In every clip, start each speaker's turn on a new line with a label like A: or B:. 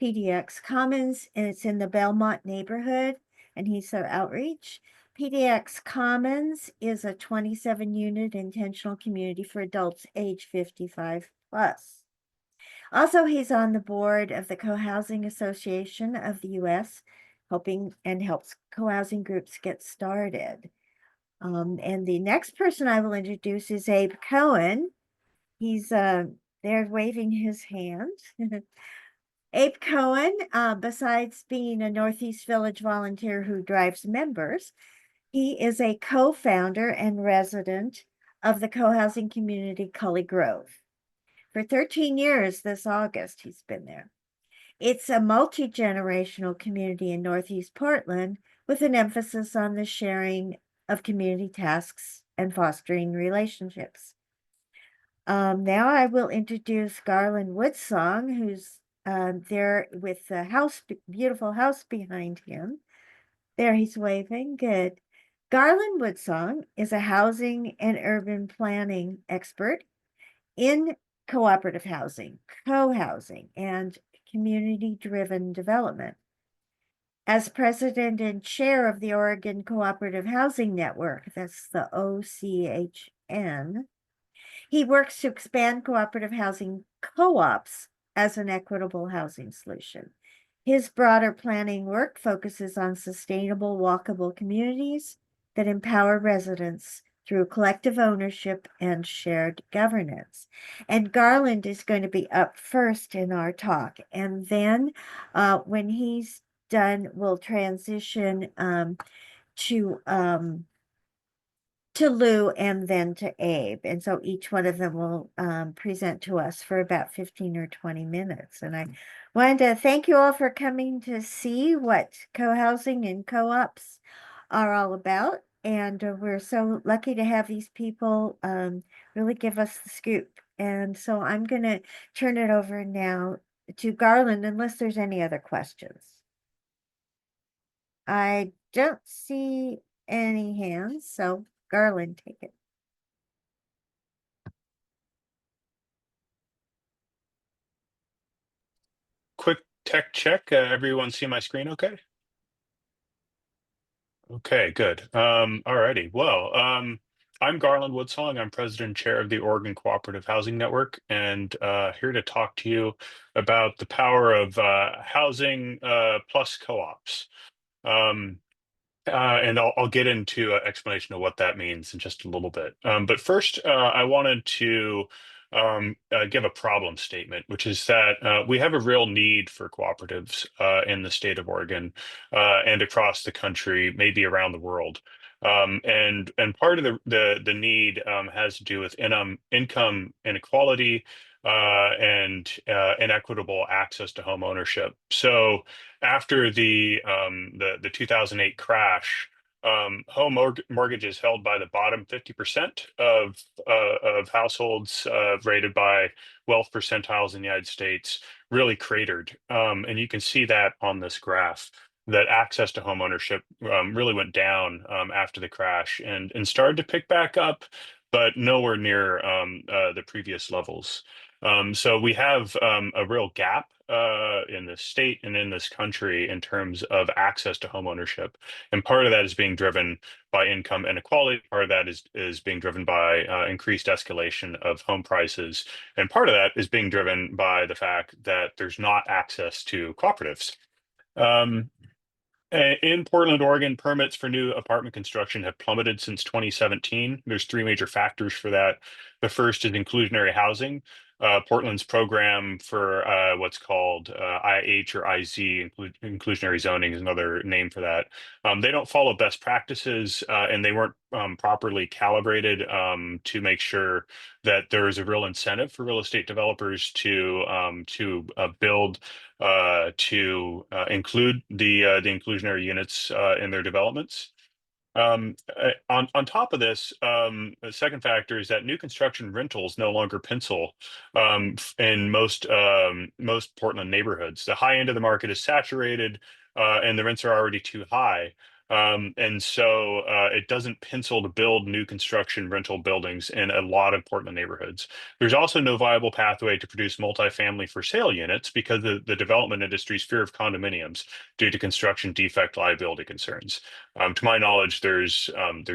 A: PDX Commons, and it's in the Belmont neighborhood, and he's their outreach. PDX Commons is a 27-unit intentional community for adults age 55 plus. Also, he's on the board of the Cohousing Association of the U.S., helping and helps co-housing groups get started. And the next person I will introduce is Abe Cohen. He's there waving his hand. Abe Cohen, besides being a Northeast Village volunteer who drives members, he is a co-founder and resident of the co-housing community Cully Grove. For 13 years this August, he's been there. It's a multi-generational community in Northeast Portland with an emphasis on the sharing of community tasks and fostering relationships. Now I will introduce Garlynn Woodsong, who's there with the beautiful house behind him. There he's waving, good. Garlynn Woodsong is a housing and urban planning expert in cooperative housing, co-housing, and community-driven development. As president and chair of the Oregon Cooperative Housing Network, that's the OCHN, he works to expand cooperative housing co-ops as an equitable housing solution. His broader planning work focuses on sustainable, walkable communities that empower residents through collective ownership and shared governance. And Garland is going to be up first in our talk. And then when he's done, we'll transition to Lew and then to Abe. And so each one of them will present to us for about 15 or 20 minutes. And I wanted to thank you all for coming to see what co-housing and co-ops are all about. And we're so lucky to have these people really give us the scoop. And so I'm going to turn it over now to Garland, unless there's any other questions. I don't see any hands, so Garland, take it.
B: Quick tech check. Everyone see my screen okay? Okay, good. Alrighty. Well, I'm Garlynn Woodsong. I'm president and chair of the Oregon Cooperative Housing Network, and here to talk to you about the power of housing plus co-ops. And I'll get into an explanation of what that means in just a little bit. But first, I wanted to give a problem statement, which is that we have a real need for cooperatives in the state of Oregon and across the country, maybe around the world. And part of the need has to do with income inequality and inequitable access to home ownership. So after the 2008 crash, home mortgages held by the bottom 50% of households rated by wealth percentiles in the United States really cratered. And you can see that on this graph, that access to home ownership really went down after the crash and started to pick back up, but nowhere near the previous levels. So we have a real gap in the state and in this country in terms of access to home ownership. And part of that is being driven by income inequality. Part of that is being driven by increased escalation of home prices. And part of that is being driven by the fact that there's not access to cooperatives. In Portland, Oregon, permits for new apartment construction have plummeted since 2017. There's three major factors for that. The first is inclusionary housing. Portland's program for what's called IH or IZ, inclusionary zoning is another name for that. They don't follow best practices and they weren't properly calibrated to make sure that there is a real incentive for real estate developers to build to include the inclusionary units in their developments. On top of this, the second factor is that new construction rentals no longer pencil in most Portland neighborhoods. The high end of the market is saturated, and the rents are already too high. And so it doesn't pencil to build new construction rental buildings in a lot of Portland neighborhoods. There's also no viable pathway to produce multifamily for sale units because of the development industry's fear of condominiums due to construction defect liability concerns. To my knowledge, there's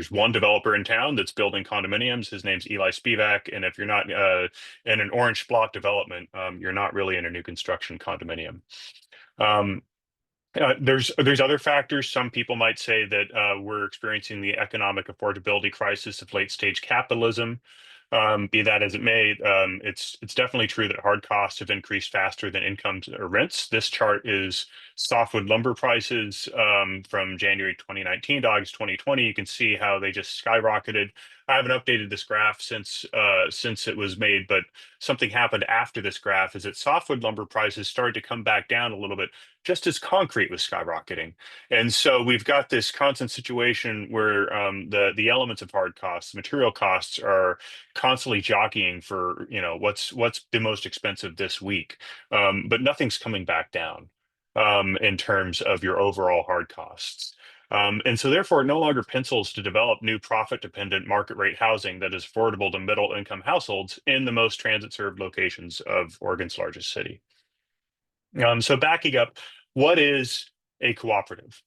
B: one developer in town that's building condominiums. His name's Eli Spivak, and if you're not in an orange block development, you're not really in a new construction condominium. Um, there's other factors. Some people might say that we're experiencing the economic affordability crisis of late stage capitalism. Be that as it may, it's definitely true that hard costs have increased faster than incomes or rents. This chart is softwood lumber prices from January 2019 to August 2020. You can see how they just skyrocketed. I haven't updated this graph since it was made, but something happened after this graph is that softwood lumber prices started to come back down a little bit, just as concrete was skyrocketing. And so we've got this constant situation where the elements of hard costs, material costs, are constantly jockeying for, what's the most expensive this week, but nothing's coming back down in terms of your overall hard costs. And so therefore it no longer pencils to develop new profit dependent market rate housing that is affordable to middle income households in the most transit served locations of Oregon's largest city. So backing up, what is a cooperative?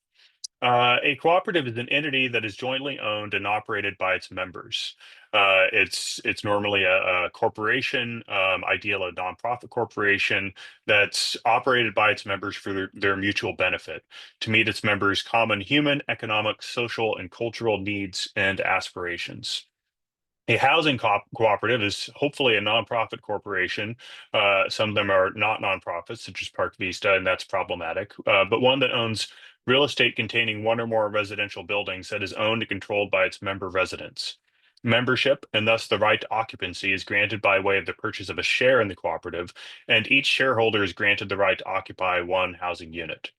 B: A cooperative is an entity that is jointly owned and operated by its members. It's normally a corporation, ideally a nonprofit corporation that's operated by its members for their mutual benefit to meet its members' common human, economic, social, and cultural needs and aspirations. A housing cooperative is hopefully a nonprofit corporation. Some of them are not nonprofits, such as Park Vista, and that's problematic. But one that owns real estate containing one or more residential buildings that is owned and controlled by its member residents. Membership, and thus the right to occupancy, is granted by way of the purchase of a share in the cooperative, and each shareholder is granted the right to occupy one housing unit.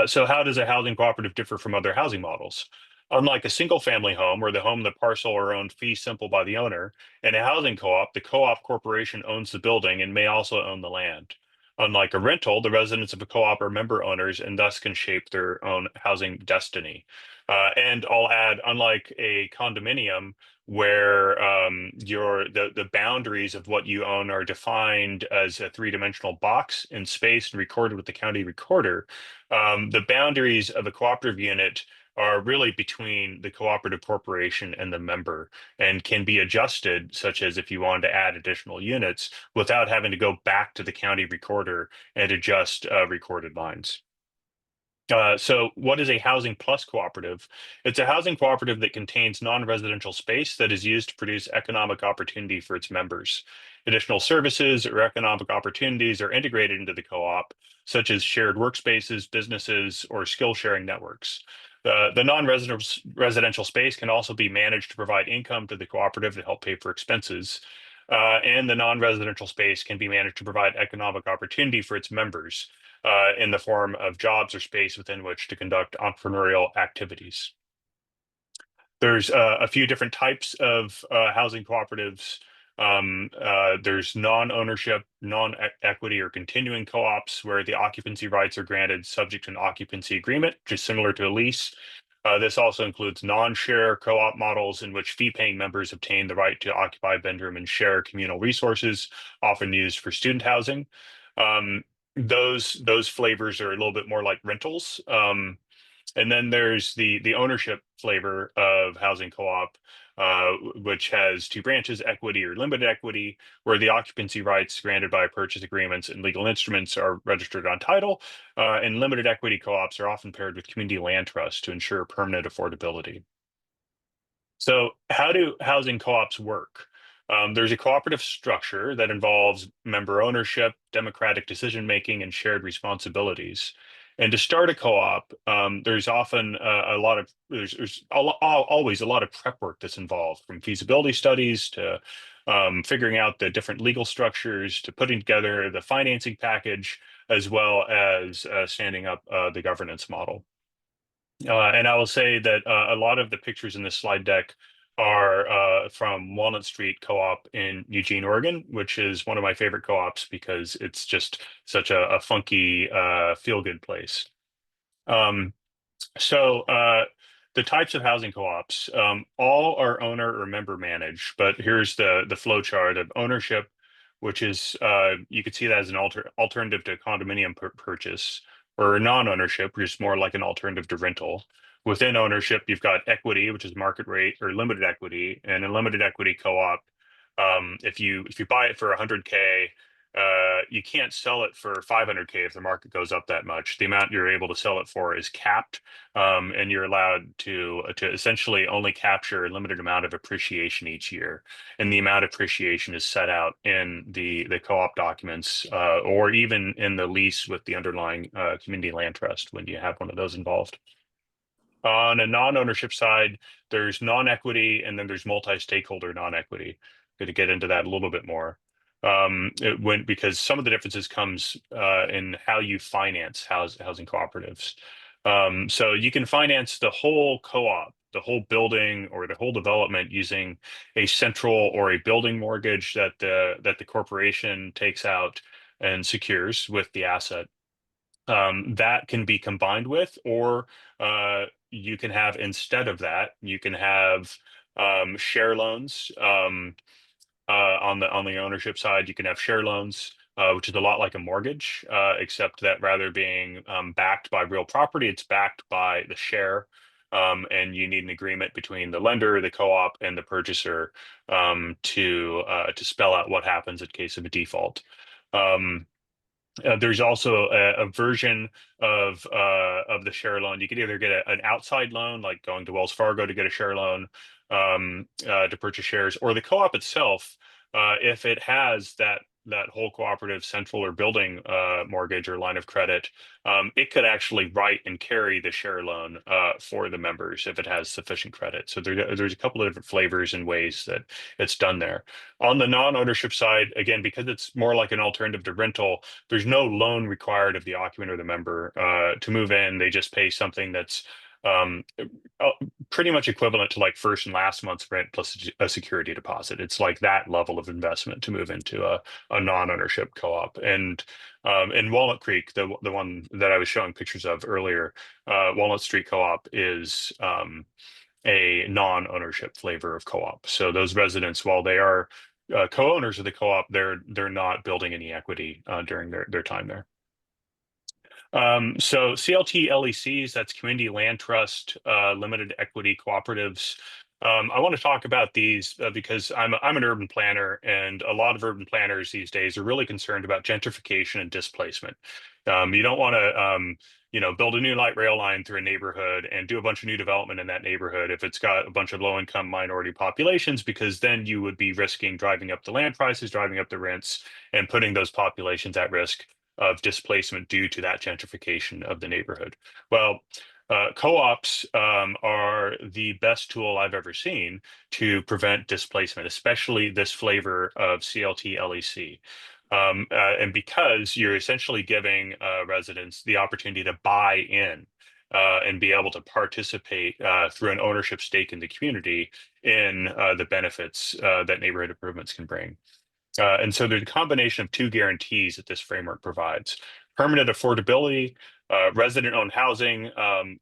B: So how does a housing cooperative differ from other housing models? Unlike a single family home where the home and the parcel are owned fee simple by the owner, in a housing co-op, the co-op corporation owns the building and may also own the land. Unlike a rental, the residents of a co-op are member owners and thus can shape their own housing destiny. And I'll add, unlike a condominium, where the boundaries of what you own are defined as a three-dimensional box in space and recorded with the county recorder, the boundaries of a cooperative unit are really between the cooperative corporation and the member and can be adjusted, such as if you wanted to add additional units without having to go back to the county recorder and adjust recorded lines. So what is a housing plus cooperative? It's a housing cooperative that contains non-residential space that is used to produce economic opportunity for its members. Additional services or economic opportunities are integrated into the co-op, such as shared workspaces, businesses, or skill sharing networks. The non-residential space can also be managed to provide income to the cooperative to help pay for expenses. And the non-residential space can be managed to provide economic opportunity for its members in the form of jobs or space within which to conduct entrepreneurial activities. There's a few different types of housing cooperatives. There's non-ownership, non-equity, or continuing co-ops where the occupancy rights are granted subject to an occupancy agreement, just similar to a lease. This also includes non-share co-op models in which fee-paying members obtain the right to occupy a bedroom and share communal resources, often used for student housing. Those flavors are a little bit more like rentals. And then there's the ownership flavor of housing co-op, which has two branches: equity or limited equity, where the occupancy rights granted by purchase agreements and legal instruments are registered on title. And limited equity co-ops are often paired with community land trusts to ensure permanent affordability. So how do housing co-ops work? There's a cooperative structure that involves member ownership, democratic decision-making, and shared responsibilities. And to start a co-op, there's often always a lot of prep work that's involved, from feasibility studies to figuring out the different legal structures to putting together the financing package, as well as standing up the governance model. And I will say that a lot of the pictures in this slide deck are from Walnut Street Co-op in Eugene, Oregon, which is one of my favorite co-ops because it's just such a funky, feel-good place. Um, So the types of housing co-ops, all are owner or member managed, but here's the flow chart of ownership, which is you could see that as an alternative to condominium purchase, or non-ownership, which is more like an alternative to rental. Within ownership, you've got equity, which is market rate, or limited equity, and a limited equity co-op. If you buy it for 100K, you can't sell it for 500K if the market goes up that much. The amount you're able to sell it for is capped, and you're allowed to essentially only capture a limited amount of appreciation each year. And the amount of appreciation is set out in the co-op documents, or even in the lease with the underlying community land trust when you have one of those involved. On a non-ownership side, there's non-equity and then there's multi-stakeholder non-equity. Going to get into that a little bit more. It went because some of the differences comes in how you finance housing cooperatives. So you can finance the whole co-op, the whole building or the whole development using a central or a building mortgage that the corporation takes out and secures with the asset. That can be combined with, or you can have instead of that, you can have share loans. On the ownership side, you can have share loans, which is a lot like a mortgage, except that rather being backed by real property, it's backed by the share. And you need an agreement between the lender, the co-op, and the purchaser to spell out what happens in case of a default. Um, there's also a version of the share loan. You could either get an outside loan, like going to Wells Fargo to get a share loan to purchase shares, or the co-op itself, if it has that whole cooperative central or building mortgage or line of credit, it could actually write and carry the share loan for the members if it has sufficient credit. So there's a couple of different flavors and ways that it's done there. On the non-ownership side, again, because it's more like an alternative to rental, there's no loan required of the occupant or the member to move in. They just pay something that's um, uh, pretty much equivalent to like first and last month's rent plus a security deposit. It's like that level of investment to move into a non-ownership co-op. And in Walnut Creek, the one that I was showing pictures of earlier, Walnut Street Co-op is a non-ownership flavor of co-op. So those residents, while they are co-owners of the co-op, they're not building any equity during their time there. So CLT LECs, that's Community Land Trust, Limited Equity Cooperatives. I want to talk about these because I'm an urban planner, and a lot of urban planners these days are really concerned about gentrification and displacement. You don't want to build a new light rail line through a neighborhood and do a bunch of new development in that neighborhood if it's got a bunch of low-income minority populations, because then you would be risking driving up the land prices, driving up the rents, and putting those populations at risk of displacement due to that gentrification of the neighborhood. Well, co-ops are the best tool I've ever seen to prevent displacement, especially this flavor of CLT LEC. And because you're essentially giving residents the opportunity to buy in and be able to participate through an ownership stake in the community in the benefits that neighborhood improvements can bring. And so there's a combination of two guarantees that this framework provides: permanent affordability, resident-owned housing,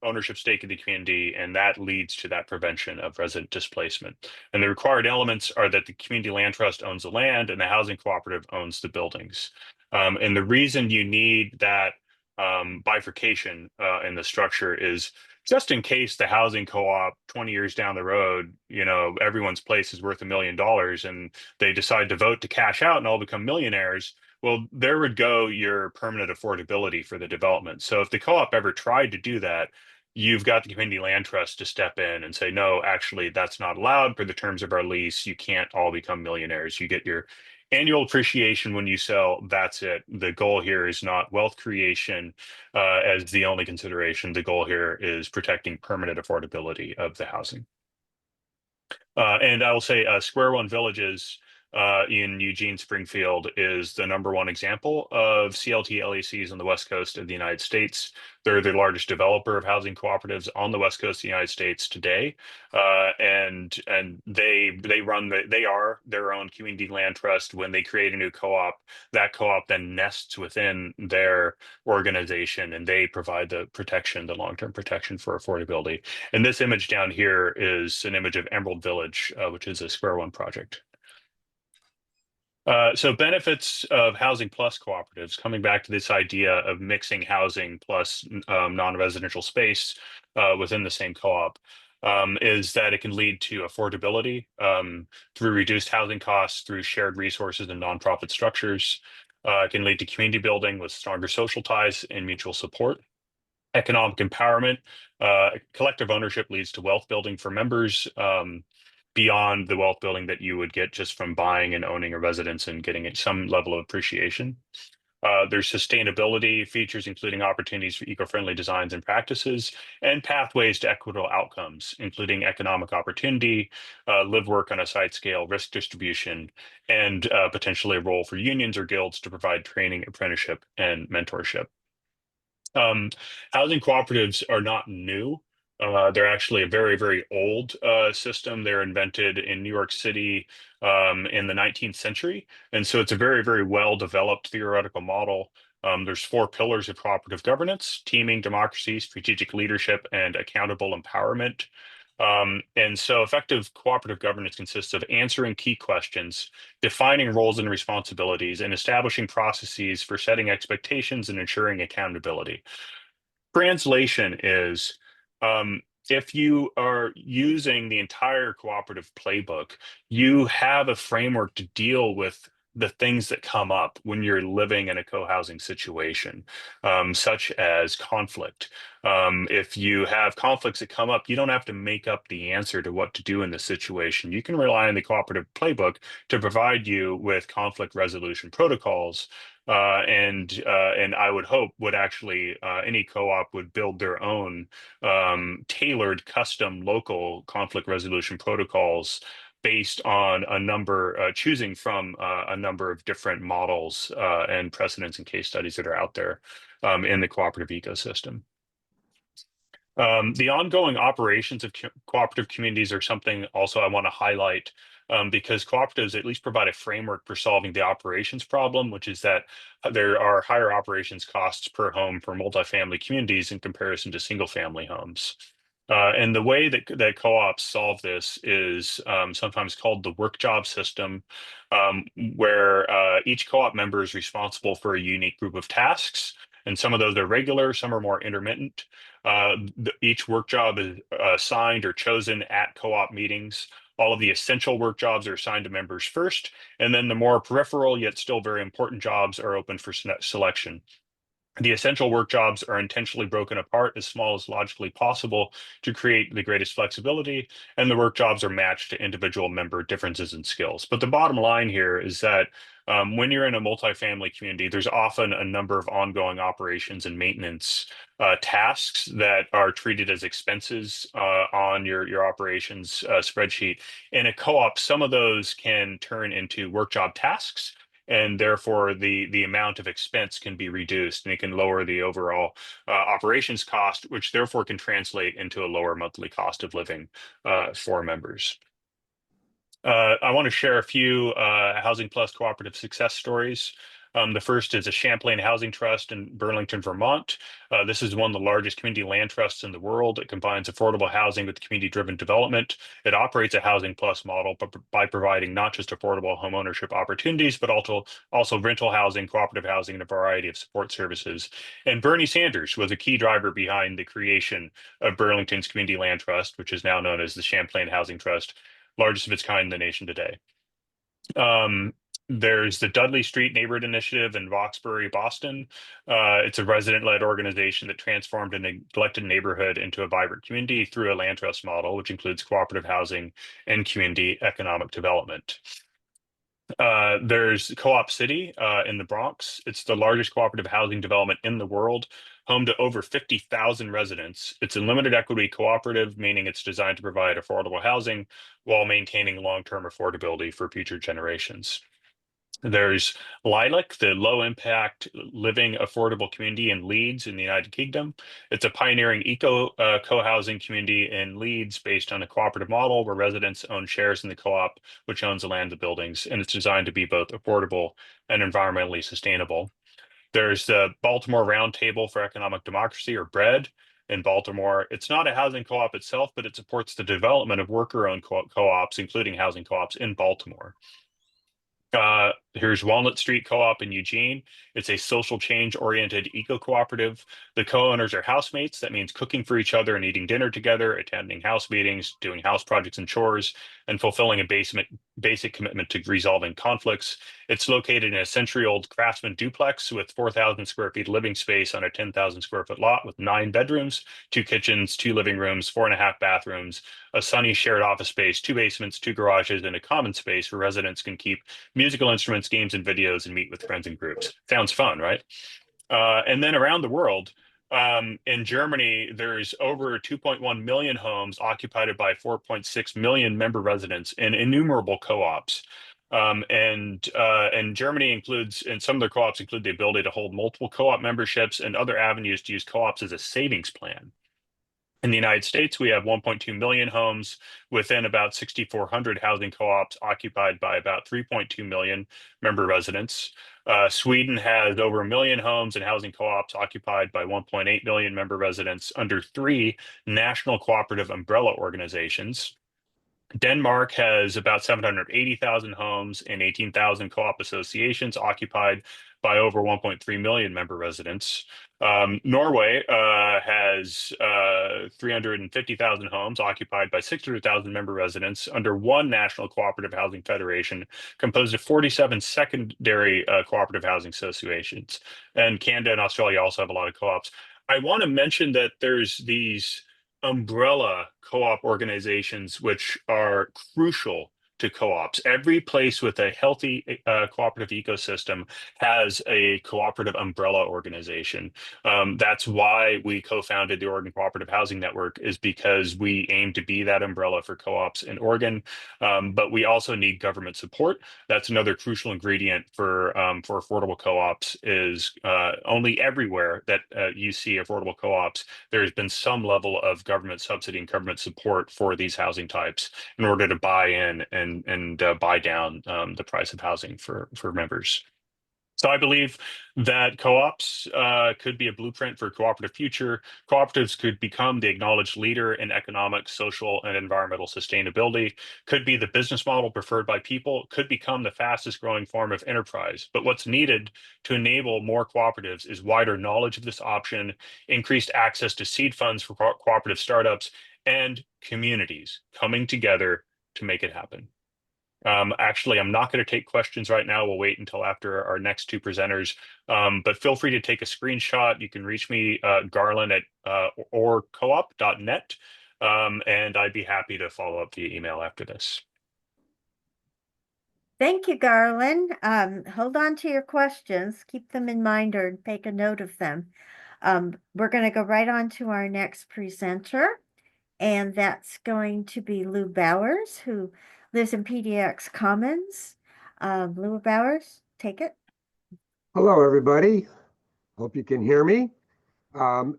B: ownership stake in the community, and that leads to that prevention of resident displacement. And the required elements are that the community land trust owns the land and the housing cooperative owns the buildings. And the reason you need that bifurcation in the structure is just in case the housing co-op 20 years down the road, everyone's place is worth $1 million and they decide to vote to cash out and all become millionaires. Well, there would go your permanent affordability for the development. So if the co-op ever tried to do that, you've got the community land trust to step in and say, no, actually, that's not allowed per the terms of our lease. You can't all become millionaires. You get your annual appreciation when you sell. That's it. The goal here is not wealth creation as the only consideration. The goal here is protecting permanent affordability of the housing. And I will say Square One Villages in Eugene, Springfield is the #1 example of CLT LECs on the West Coast of the United States. They're the largest developer of housing cooperatives on the West Coast of the United States today, and they are their own community land trust. When they create a new co-op, that co-op then nests within their organization, and they provide the protection, the long-term protection for affordability. And this image down here is an image of Emerald Village, which is a Square One project. So benefits of housing plus cooperatives, coming back to this idea of mixing housing plus non-residential space within the same co-op, is that it can lead to affordability through reduced housing costs, through shared resources and nonprofit structures. It can lead to community building with stronger social ties and mutual support. Economic empowerment, collective ownership leads to wealth building for members, beyond the wealth building that you would get just from buying and owning a residence and getting some level of appreciation. There's sustainability features, including opportunities for eco-friendly designs and practices, and pathways to equitable outcomes, including economic opportunity, live work on a site scale, risk distribution, and potentially a role for unions or guilds to provide training, apprenticeship, and mentorship. Housing cooperatives are not new. They're actually a very, very old system. They're invented in New York City in the 19th century. And so it's a very, very well-developed theoretical model. There's 4 pillars of cooperative governance: teaming, democracy, strategic leadership, and accountable empowerment. And so effective cooperative governance consists of answering key questions, defining roles and responsibilities, and establishing processes for setting expectations and ensuring accountability. Translation is, if you are using the entire cooperative playbook, you have a framework to deal with the things that come up when you're living in a co-housing situation, such as conflict. If you have conflicts that come up, you don't have to make up the answer to what to do in the situation. You can rely on the cooperative playbook to provide you with conflict resolution protocols, and I would hope would actually any co-op would build their own tailored, custom, local conflict resolution protocols based on a number, choosing from a number of different models and precedents and case studies that are out there in the cooperative ecosystem. The ongoing operations of cooperative communities are something also I want to highlight, because cooperatives at least provide a framework for solving the operations problem, which is that there are higher operations costs per home for multifamily communities in comparison to single family homes. And the way that co-ops solve this is sometimes called the work job system, where each co-op member is responsible for a unique group of tasks. And some of those are regular, some are more intermittent. Each work job is assigned or chosen at co-op meetings. All of the essential work jobs are assigned to members first, and then the more peripheral yet still very important jobs are open for selection. The essential work jobs are intentionally broken apart as small as logically possible to create the greatest flexibility, and the work jobs are matched to individual member differences in skills. But the bottom line here is that when you're in a multifamily community, there's often a number of ongoing operations and maintenance tasks that are treated as expenses on your operations spreadsheet. In a co-op, some of those can turn into work job tasks, and therefore the amount of expense can be reduced, and it can lower the overall operations cost, which therefore can translate into a lower monthly cost of living for members. I want to share a few Housing Plus cooperative success stories. The first is a Champlain Housing Trust in Burlington, Vermont. This is one of the largest community land trusts in the world. It combines affordable housing with community-driven development. It operates a Housing Plus model by providing not just affordable homeownership opportunities, but also rental housing, cooperative housing, and a variety of support services. And Bernie Sanders was a key driver behind the creation of Burlington's Community Land Trust, which is now known as the Champlain Housing Trust, largest of its kind in the nation today. There's the Dudley Street Neighborhood Initiative in Roxbury, Boston. It's a resident-led organization that transformed a neglected neighborhood into a vibrant community through a land trust model, which includes cooperative housing and community economic development. There's Co-op City in the Bronx. It's the largest cooperative housing development in the world, home to over 50,000 residents. It's a limited equity cooperative, meaning it's designed to provide affordable housing while maintaining long-term affordability for future generations. There's Lilac, the low impact living affordable community in Leeds in the United Kingdom. It's a pioneering eco co-housing community in Leeds based on a cooperative model where residents own shares in the co-op, which owns the land, the buildings, and it's designed to be both affordable and environmentally sustainable. There's the Baltimore Roundtable for Economic Democracy, or BRED, in Baltimore. It's not a housing co-op itself, but it supports the development of worker-owned co-ops, including housing co-ops in Baltimore. Here's Walnut Street Co-op in Eugene. It's a social change-oriented eco-cooperative. The co-owners are housemates. That means cooking for each other and eating dinner together, attending house meetings, doing house projects and chores, and fulfilling a basic commitment to resolving conflicts. It's located in a century-old craftsman duplex with 4,000 square feet living space on a 10,000 square foot lot with 9 bedrooms, 2 kitchens, 2 living rooms, 4.5 bathrooms, a sunny shared office space, 2 basements, 2 garages, and a common space where residents can keep musical instruments, games, and videos, and meet with friends and groups. Sounds fun, right? And then around the world, in Germany, there's over 2.1 million homes occupied by 4.6 million member residents in innumerable co-ops. And Germany includes, and some of their co-ops include the ability to hold multiple co-op memberships and other avenues to use co-ops as a savings plan. In the United States, we have 1.2 million homes within about 6,400 housing co-ops occupied by about 3.2 million member residents. Sweden has over 1 million homes and housing co-ops occupied by 1.8 million member residents under 3 national cooperative umbrella organizations. Denmark has about 780,000 homes and 18,000 co-op associations occupied by over 1.3 million member residents. Norway has 350,000 homes occupied by 600,000 member residents under 1 national cooperative housing federation composed of 47 secondary cooperative housing associations. And Canada and Australia also have a lot of co-ops. I want to mention that there's these umbrella co-op organizations which are crucial to co-ops. Every place with a healthy cooperative ecosystem has a cooperative umbrella organization. That's why we co-founded the Oregon Cooperative Housing Network, is because we aim to be that umbrella for co-ops in Oregon. But we also need government support. That's another crucial ingredient for affordable co-ops. Is only everywhere that you see affordable co-ops, there has been some level of government subsidy and government support for these housing types in order to buy in and buy down the price of housing for members. So I believe that co-ops could be a blueprint for a cooperative future. Cooperatives could become the acknowledged leader in economic, social, and environmental sustainability, could be the business model preferred by people, could become the fastest growing form of enterprise. But what's needed to enable more cooperatives is wider knowledge of this option, increased access to seed funds for cooperative startups, and communities coming together to make it happen. Actually, I'm not going to take questions right now. We'll wait until after our next 2 presenters. But feel free to take a screenshot. You can reach me, Garlynn at orcoop.net, and I'd be happy to follow up via email after this.
A: Thank you, Garlynn. Hold on to your questions. Keep them in mind or take a note of them. We're going to go right on to our next presenter, and that's going to be Lew Bowers, who lives in PDX Commons. Lew Bowers, take it.
C: Hello, everybody. Hope you can hear me.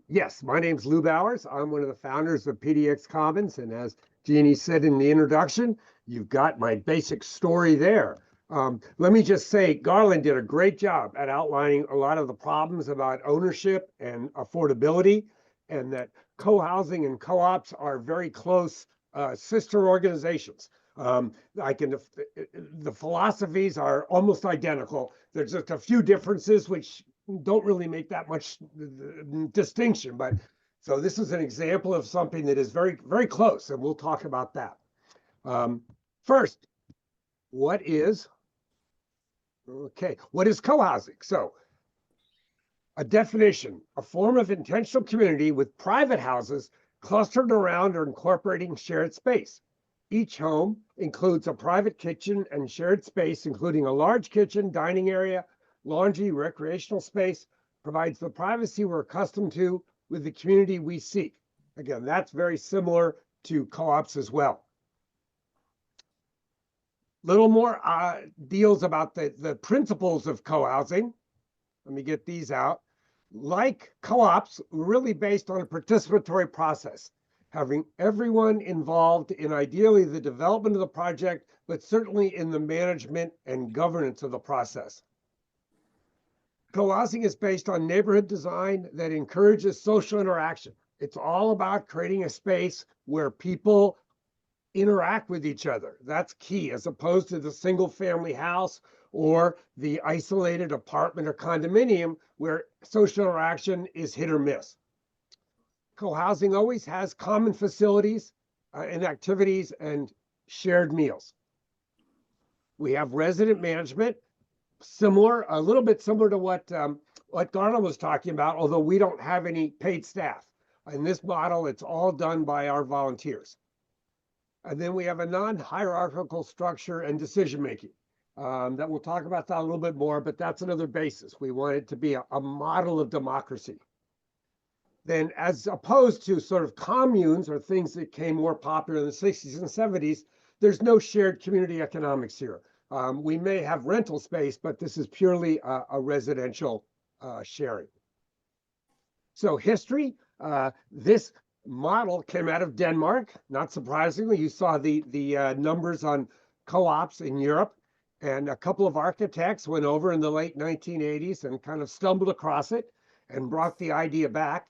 C: Yes, my name's Lew Bowers. I'm one of the founders of PDX Commons. And as Jeannie said in the introduction, you've got my basic story there. Let me just say, Garlynn did a great job at outlining a lot of the problems about ownership and affordability, and that co-housing and co-ops are very close sister organizations. The philosophies are almost identical. There's just a few differences which don't really make that much distinction. But so this is an example of something that is very, very close, and we'll talk about that. First, what is co-housing? So a definition: a form of intentional community with private houses clustered around or incorporating shared space. Each home includes a private kitchen and shared space, including a large kitchen, dining area, laundry, recreational space, provides the privacy we're accustomed to with the community we seek. Again, that's very similar to co-ops as well. Little more deals about the principles of co-housing. Let me get these out. Like co-ops, really based on a participatory process, having everyone involved in ideally the development of the project, but certainly in the management and governance of the process. Co-housing is based on neighborhood design that encourages social interaction. It's all about creating a space where people interact with each other. That's key, as opposed to the single family house or the isolated apartment or condominium where social interaction is hit or miss. Co-housing always has common facilities and activities and shared meals. We have resident management, similar, a little bit similar to what Garlynn was talking about, although we don't have any paid staff. In this model, it's all done by our volunteers. And then we have a non-hierarchical structure and decision-making. That we'll talk about that a little bit more, but that's another basis. We want it to be a model of democracy. Then as opposed to sort of communes or things that became more popular in the 60s and 70s, there's no shared community economics here. We may have rental space, but this is purely a residential sharing. So history, this model came out of Denmark. Not surprisingly, you saw the numbers on co-ops in Europe, and a couple of architects went over in the late 1980s and kind of stumbled across it and brought the idea back.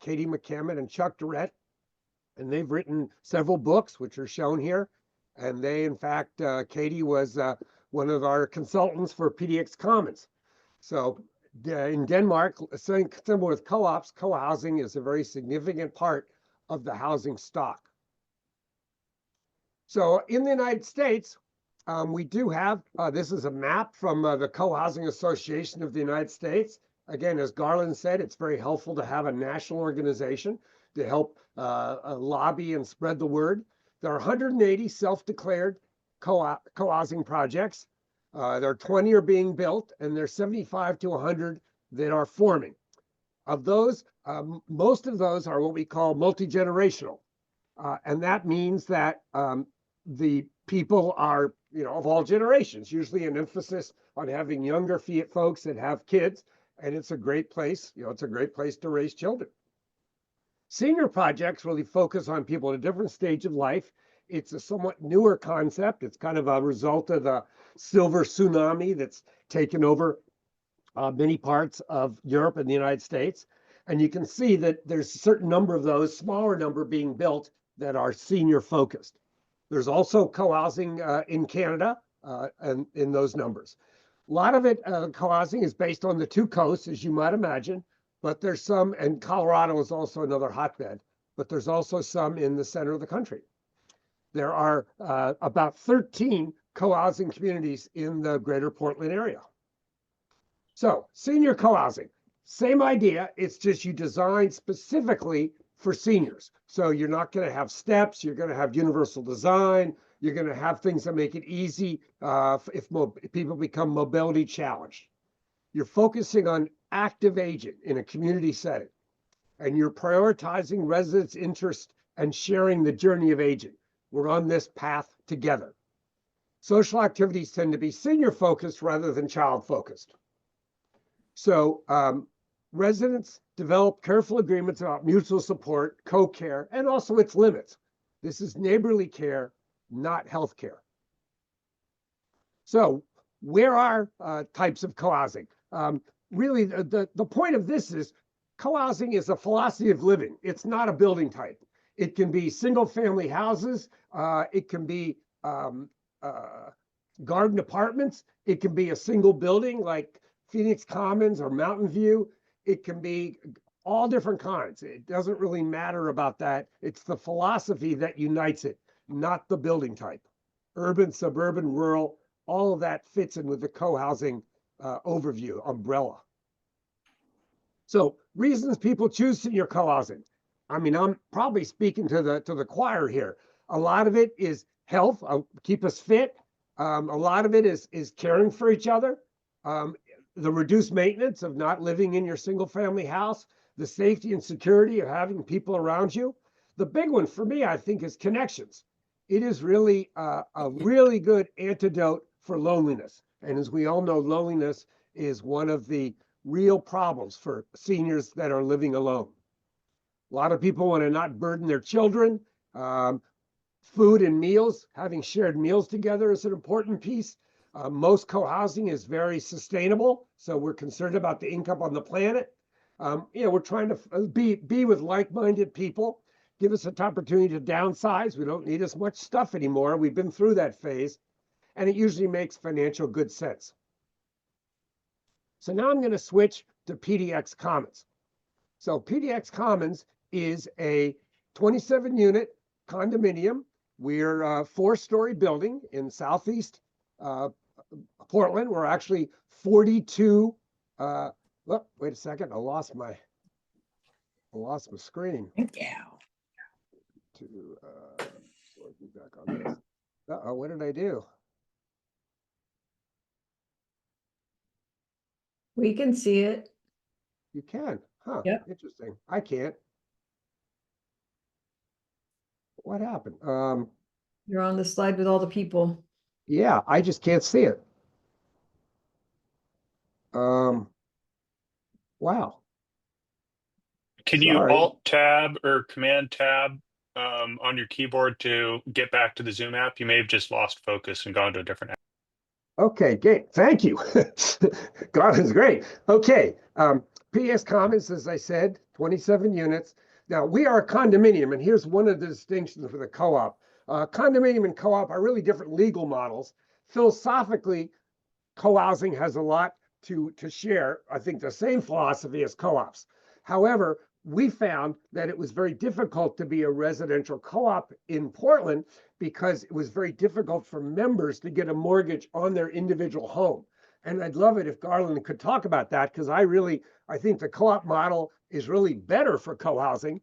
C: Katie McCammon and Chuck Durrett, and they've written several books, which are shown here. And they, in fact, Katie was one of our consultants for PDX Commons. So in Denmark, similar with co-ops, co-housing is a very significant part of the housing stock. So in the United States, we do have, this is a map from the Co-Housing Association of the United States. Again, as Garlynn said, it's very helpful to have a national organization to help lobby and spread the word. There are 180 self-declared co-housing projects. There are 20 are being built, and there's 75 to 100 that are forming. Of those, most of those are what we call multi-generational. And that means that the people are, of all generations, usually an emphasis on having younger folks that have kids. And it's a great place, it's a great place to raise children. Senior projects really focus on people at a different stage of life. It's a somewhat newer concept. It's kind of a result of the silver tsunami that's taken over many parts of Europe and the United States. And you can see that there's a certain number of those, smaller number being built that are senior focused. There's also co-housing in Canada and in those numbers. A lot of it, co-housing is based on the two coasts, as you might imagine, but there's some, and Colorado is also another hotbed, but there's also some in the center of the country. There are about 13 co-housing communities in the greater Portland area. So senior co-housing, same idea, it's just you design specifically for seniors. So you're not going to have steps, you're going to have universal design, you're going to have things that make it easy if people become mobility challenged. You're focusing on active aging in a community setting, and you're prioritizing residents' interest and sharing the journey of aging. We're on this path together. Social activities tend to be senior focused rather than child focused. So residents develop careful agreements about mutual support, co-care, and also its limits. This is neighborly care, not health care. So where are types of co-housing? Really, the point of this is co-housing is a philosophy of living. It's not a building type. It can be single family houses. It can be garden apartments. It can be a single building like PDX Commons or Mountain View. It can be all different kinds. It doesn't really matter about that. It's the philosophy that unites it, not the building type. Urban, suburban, rural, all of that fits in with the co-housing overview umbrella. So reasons people choose senior co-housing. I mean, I'm probably speaking to the choir here. A lot of it is health, keep us fit. A lot of it is caring for each other. The reduced maintenance of not living in your single family house, the safety and security of having people around you. The big one for me, I think, is connections. It is really a really good antidote for loneliness. And as we all know, loneliness is one of the real problems for seniors that are living alone. A lot of people want to not burden their children. Food and meals, having shared meals together is an important piece. Most co-housing is very sustainable, so we're concerned about the income on the planet. We're trying to be with like-minded people, give us an opportunity to downsize. We don't need as much stuff anymore. We've been through that phase, and it usually makes financial good sense. So now I'm going to switch to PDX Commons. So PDX Commons is a 27-unit condominium. We're a 4-story building in Southeast Portland. We're actually 42. Wait a second. I lost my screen.
D: Yeah.
C: Back on this. Uh-oh, what did I do?
D: We can see it.
C: You can, huh?
D: Yep.
C: Interesting. I can't. What happened?
D: You're on the slide with all the people.
C: Yeah, I just can't see it. Wow.
B: Can you
C: Sorry.
B: Alt Tab or Command Tab on your keyboard to get back to the Zoom app? You may have just lost focus and gone to a different app.
C: Okay, great. Thank you. Garlynn's great. Okay, PDX Commons, as I said, 27 units. Now, we are a condominium, and here's one of the distinctions for the co-op. Condominium and co-op are really different legal models. Philosophically, co-housing has a lot to share. I think the same philosophy as co-ops. However, we found that it was very difficult to be a residential co-op in Portland because it was very difficult for members to get a mortgage on their individual home. And I'd love it if Garlynn could talk about that, because I think the co-op model is really better for co-housing,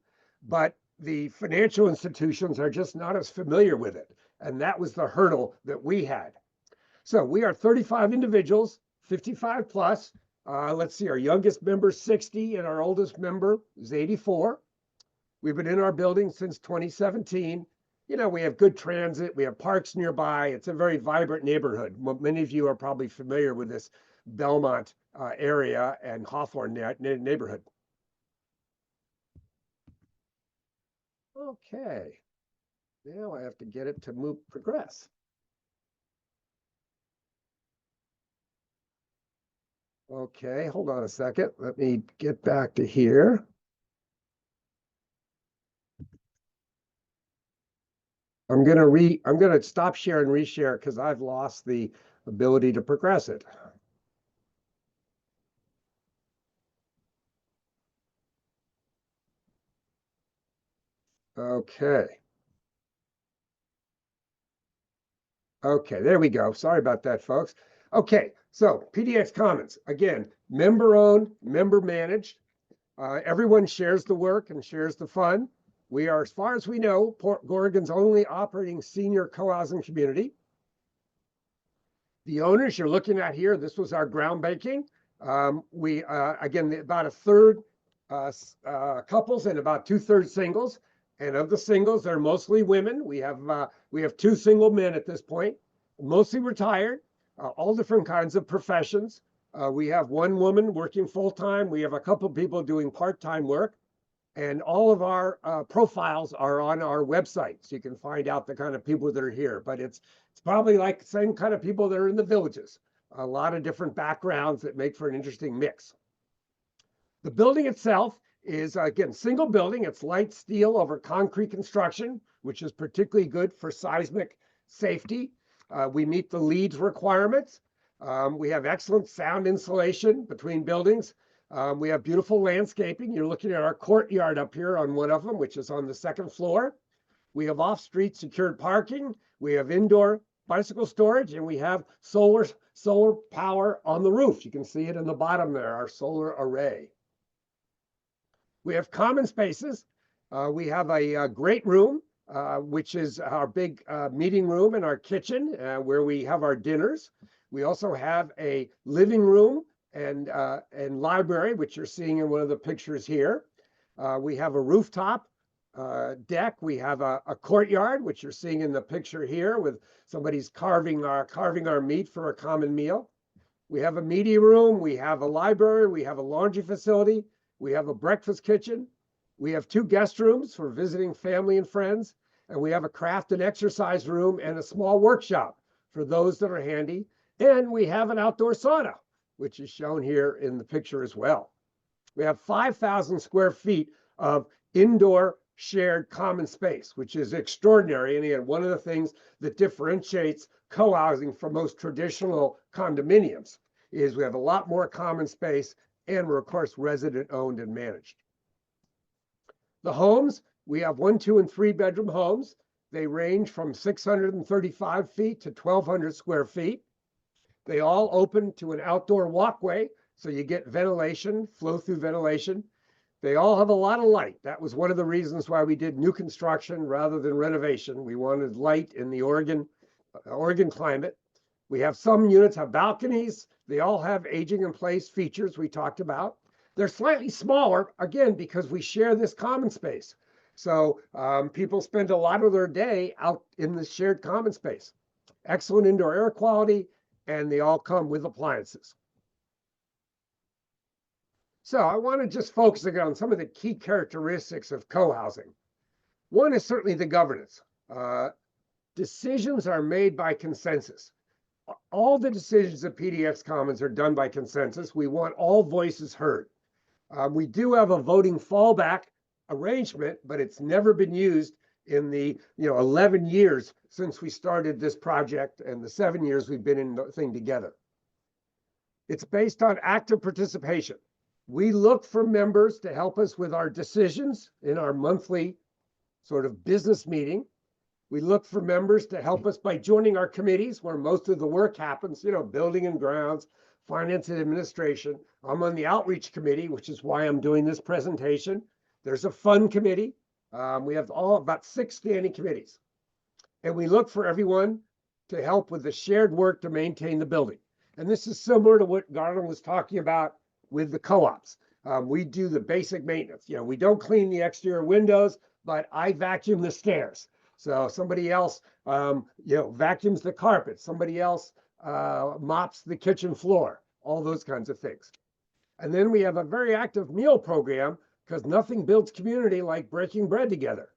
C: but the financial institutions are just not as familiar with it. And that was the hurdle that we had. So we are 35 individuals, 55 plus. Let's see, our youngest member is 60 and our oldest member is 84. We've been in our building since 2017. We have good transit, we have parks nearby. It's a very vibrant neighborhood. Many of you are probably familiar with this Belmont area and Hawthorne neighborhood. Okay, now I have to get it to progress. Okay, hold on a second. Let me get back to here. I'm gonna stop share and reshare because I've lost the ability to progress it. Okay. Okay, there we go. Sorry about that, folks. Okay, so PDX Commons, again, member-owned, member-managed. Everyone shares the work and shares the fun. We are, as far as we know, Oregon's only operating senior co-housing community. The owners you're looking at here, this was our groundbreaking. Again, about a third couples and about 2/3 singles. And of the singles, they're mostly women. We have 2 single men at this point, mostly retired, all different kinds of professions. We have 1 woman working full-time. We have a couple people doing part-time work. And all of our profiles are on our website. So you can find out the kind of people that are here. But it's probably like the same kind of people that are in the villages. A lot of different backgrounds that make for an interesting mix. The building itself is, again, single building. It's light steel over concrete construction, which is particularly good for seismic safety. We meet the LEED requirements. We have excellent sound insulation between buildings. We have beautiful landscaping. You're looking at our courtyard up here on one of them, which is on the 2nd floor. We have off-street secured parking. We have indoor bicycle storage, and we have solar power on the roof. You can see it in the bottom there, our solar array. We have common spaces. We have a great room which is our big meeting room and our kitchen where we have our dinners. We also have a living room and library, which you're seeing in one of the pictures here. We have a rooftop deck. We have a courtyard, which you're seeing in the picture here, with somebody's carving our meat for a common meal. We have a media room. We have a library. We have a laundry facility. We have a breakfast kitchen. We have 2 guest rooms for visiting family and friends. And we have a craft and exercise room and a small workshop for those that are handy. And we have an outdoor sauna, which is shown here in the picture as well. We have 5,000 square feet of indoor shared common space, which is extraordinary. And again, one of the things that differentiates co-housing from most traditional condominiums is we have a lot more common space, and we're of course resident owned and managed. The homes, we have 1, 2, and 3 bedroom homes. They range from 635 feet to 1,200 square feet. They all open to an outdoor walkway, so you get ventilation, flow through ventilation. They all have a lot of light. That was one of the reasons why we did new construction rather than renovation. We wanted light in the Oregon climate. We have some units have balconies. They all have aging in place features we talked about. They're slightly smaller, again, because we share this common space. So people spend a lot of their day out in the shared common space. Excellent indoor air quality, and they all come with appliances. So I want to just focus again on some of the key characteristics of co-housing. One is certainly the governance. Decisions are made by consensus. All the decisions at PDX Commons are done by consensus. We want all voices heard. We do have a voting fallback arrangement, but it's never been used in the 11 years since we started this project and the 7 years we've been in the thing together. It's based on active participation. We look for members to help us with our decisions in our monthly sort of business meeting. We look for members to help us by joining our committees where most of the work happens, building and grounds, finance and administration. I'm on the outreach committee, which is why I'm doing this presentation. There's a fund committee. We have about 6 standing committees. And we look for everyone to help with the shared work to maintain the building. And this is similar to what Garlynn was talking about with the co-ops. We do the basic maintenance. We don't clean the exterior windows, but I vacuum the stairs. So somebody else, vacuums the carpet. Somebody else mops the kitchen floor, all those kinds of things. And then we have a very active meal program because nothing builds community like breaking bread together.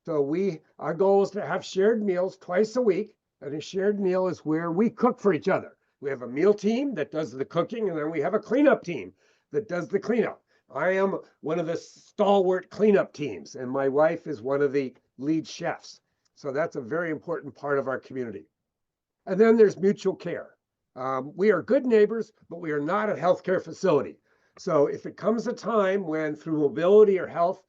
C: So our goal is to have shared meals twice a week, and a shared meal is where we cook for each other. We have a meal team that does the cooking, and then we have a cleanup team that does the cleanup. I am one of the stalwart cleanup teams, and my wife is one of the lead chefs. So that's a very important part of our community. And then there's mutual care. We are good neighbors, but we are not a healthcare facility. So if it comes a time when through mobility or health,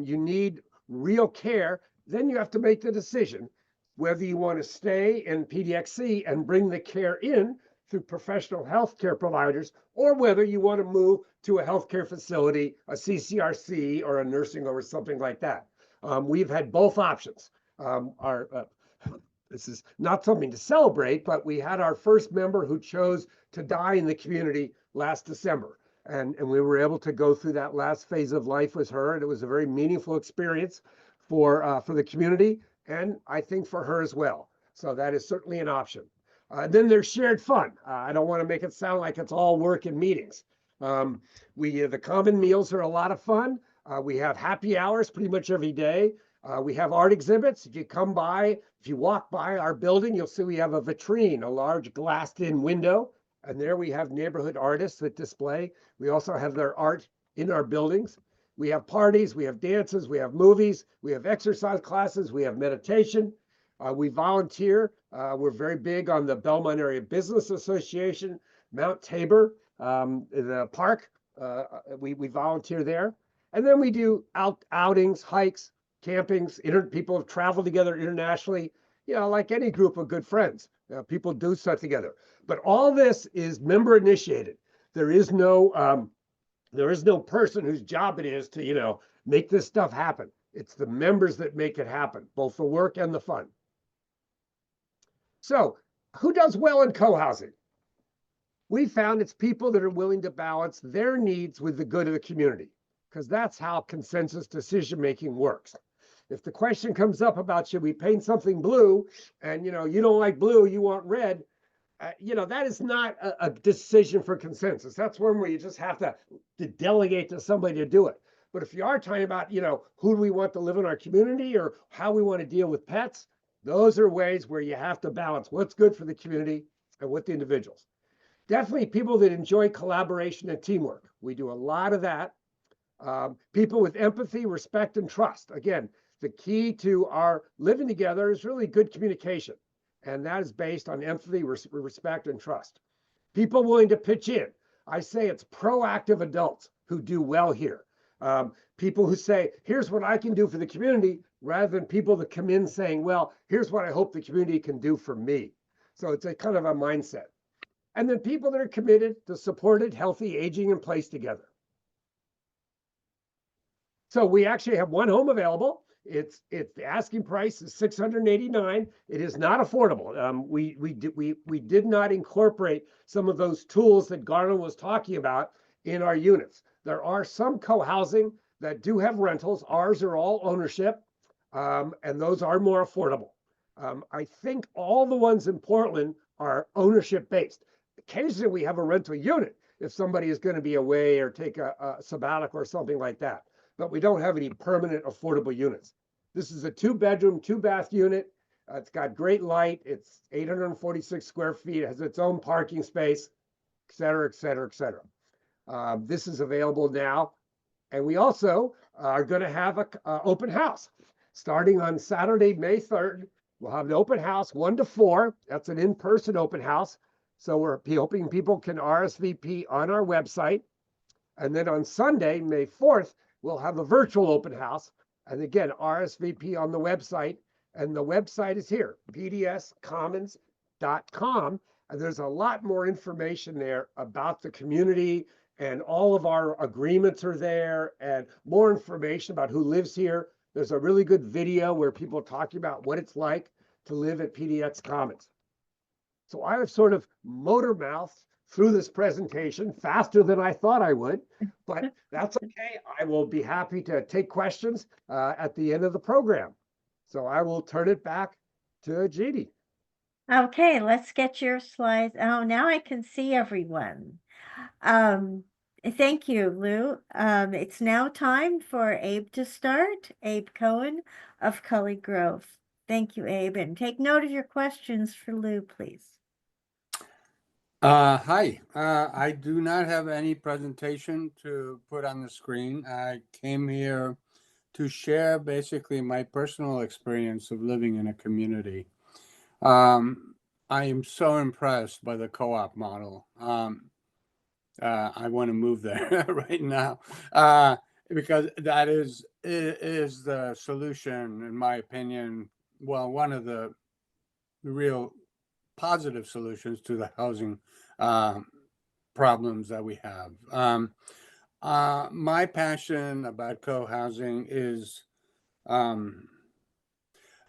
C: you need real care, then you have to make the decision whether you want to stay in PDXC and bring the care in through professional healthcare providers, or whether you want to move to a healthcare facility, a CCRC, or a nursing home or something like that. We've had both options. This is not something to celebrate, but we had our first member who chose to die in the community last December. And we were able to go through that last phase of life with her. And it was a very meaningful experience for the community, and I think for her as well. So that is certainly an option. Then there's shared fun. I don't want to make it sound like it's all work and meetings. The common meals are a lot of fun. We have happy hours pretty much every day. We have art exhibits. If you walk by our building, you'll see we have a vitrine, a large glassed-in window. And there we have neighborhood artists that display. We also have their art in our buildings. We have parties, we have dances, we have movies, we have exercise classes, we have meditation. We volunteer. We're very big on the Belmont Area Business Association, Mount Tabor, the park. We volunteer there. And then we do outings, hikes, campings. People have traveled together internationally, like any group of good friends. People do stuff together. But all this is member initiated. There is no person whose job it is to, make this stuff happen. It's the members that make it happen, both the work and the fun. So who does well in co-housing? We found it's people that are willing to balance their needs with the good of the community, because that's how consensus decision-making works. If the question comes up about should we paint something blue and you don't like blue, you want red, that is not a decision for consensus. That's one where you just have to delegate to somebody to do it. But if you are talking about, who do we want to live in our community or how we want to deal with pets, those are ways where you have to balance what's good for the community and what the individuals. Definitely people that enjoy collaboration and teamwork. We do a lot of that. People with empathy, respect, and trust. Again, the key to our living together is really good communication. And that is based on empathy, respect, and trust. People willing to pitch in. I say it's proactive adults who do well here. People who say, here's what I can do for the community, rather than people that come in saying, well, here's what I hope the community can do for me. So it's a kind of a mindset. And then people that are committed to supported, healthy aging in place together. So we actually have one home available. It's the asking price is $689. It is not affordable. We did not incorporate some of those tools that Garlynn was talking about in our units. There are some co-housing that do have rentals. Ours are all ownership, and those are more affordable. I think all the ones in Portland are ownership based. Occasionally we have a rental unit if somebody is going to be away or take a sabbatical or something like that. But we don't have any permanent affordable units. This is a 2-bedroom, 2-bath unit. It's got great light. It's 846 square feet. It has its own parking space, et cetera, et cetera, et cetera. This is available now. And we also are going to have an open house. Starting on Saturday, May 3rd, we'll have an open house 1 to 4. That's an in-person open house. So we're hoping people can RSVP on our website. And then on Sunday, May 4th, we'll have a virtual open house. And again, RSVP on the website. And the website is here, pdxcommons.com. And there's a lot more information there about the community, and all of our agreements are there, and more information about who lives here. There's a really good video where people are talking about what it's like to live at PDX Commons. So I have sort of motor mouthed through this presentation faster than I thought I would, but that's okay. I will be happy to take questions at the end of the program. So I will turn it back to Jeannie.
A: Okay, let's get your slides. Oh, now I can see everyone. Thank you, Lew. It's now time for Abe to start. Abe Cohen of Cully Grove. Thank you, Abe. And take note of your questions for Lew, please.
E: Hi, I do not have any presentation to put on the screen. I came here to share basically my personal experience of living in a community. I am so impressed by the co-op model. I want to move there right now because that is the solution, in my opinion. Well, one of the real positive solutions to the housing problems that we have. My passion about co-housing is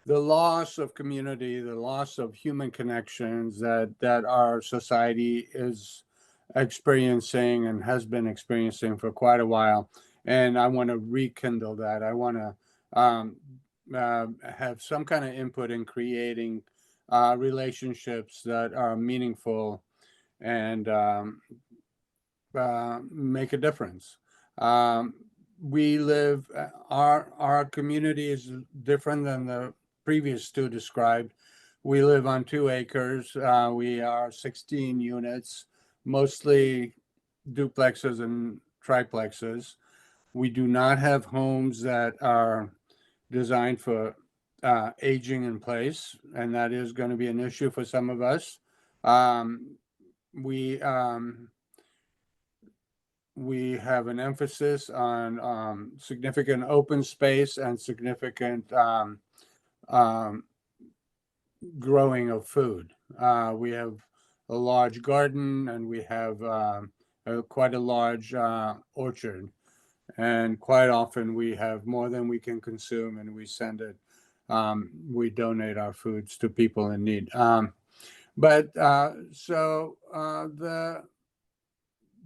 E: the loss of community, the loss of human connections that our society is experiencing and has been experiencing for quite a while. And I want to rekindle that. I want to have some kind of input in creating relationships that are meaningful and make a difference. We live, our community is different than the previous two described. We live on 2 acres. We are 16 units, mostly duplexes and triplexes. We do not have homes that are designed for aging in place, and that is going to be an issue for some of us. We have an emphasis on significant open space and significant growing of food. We have a large garden, and we have quite a large orchard. And quite often we have more than we can consume, and we send it. We donate our foods to people in need.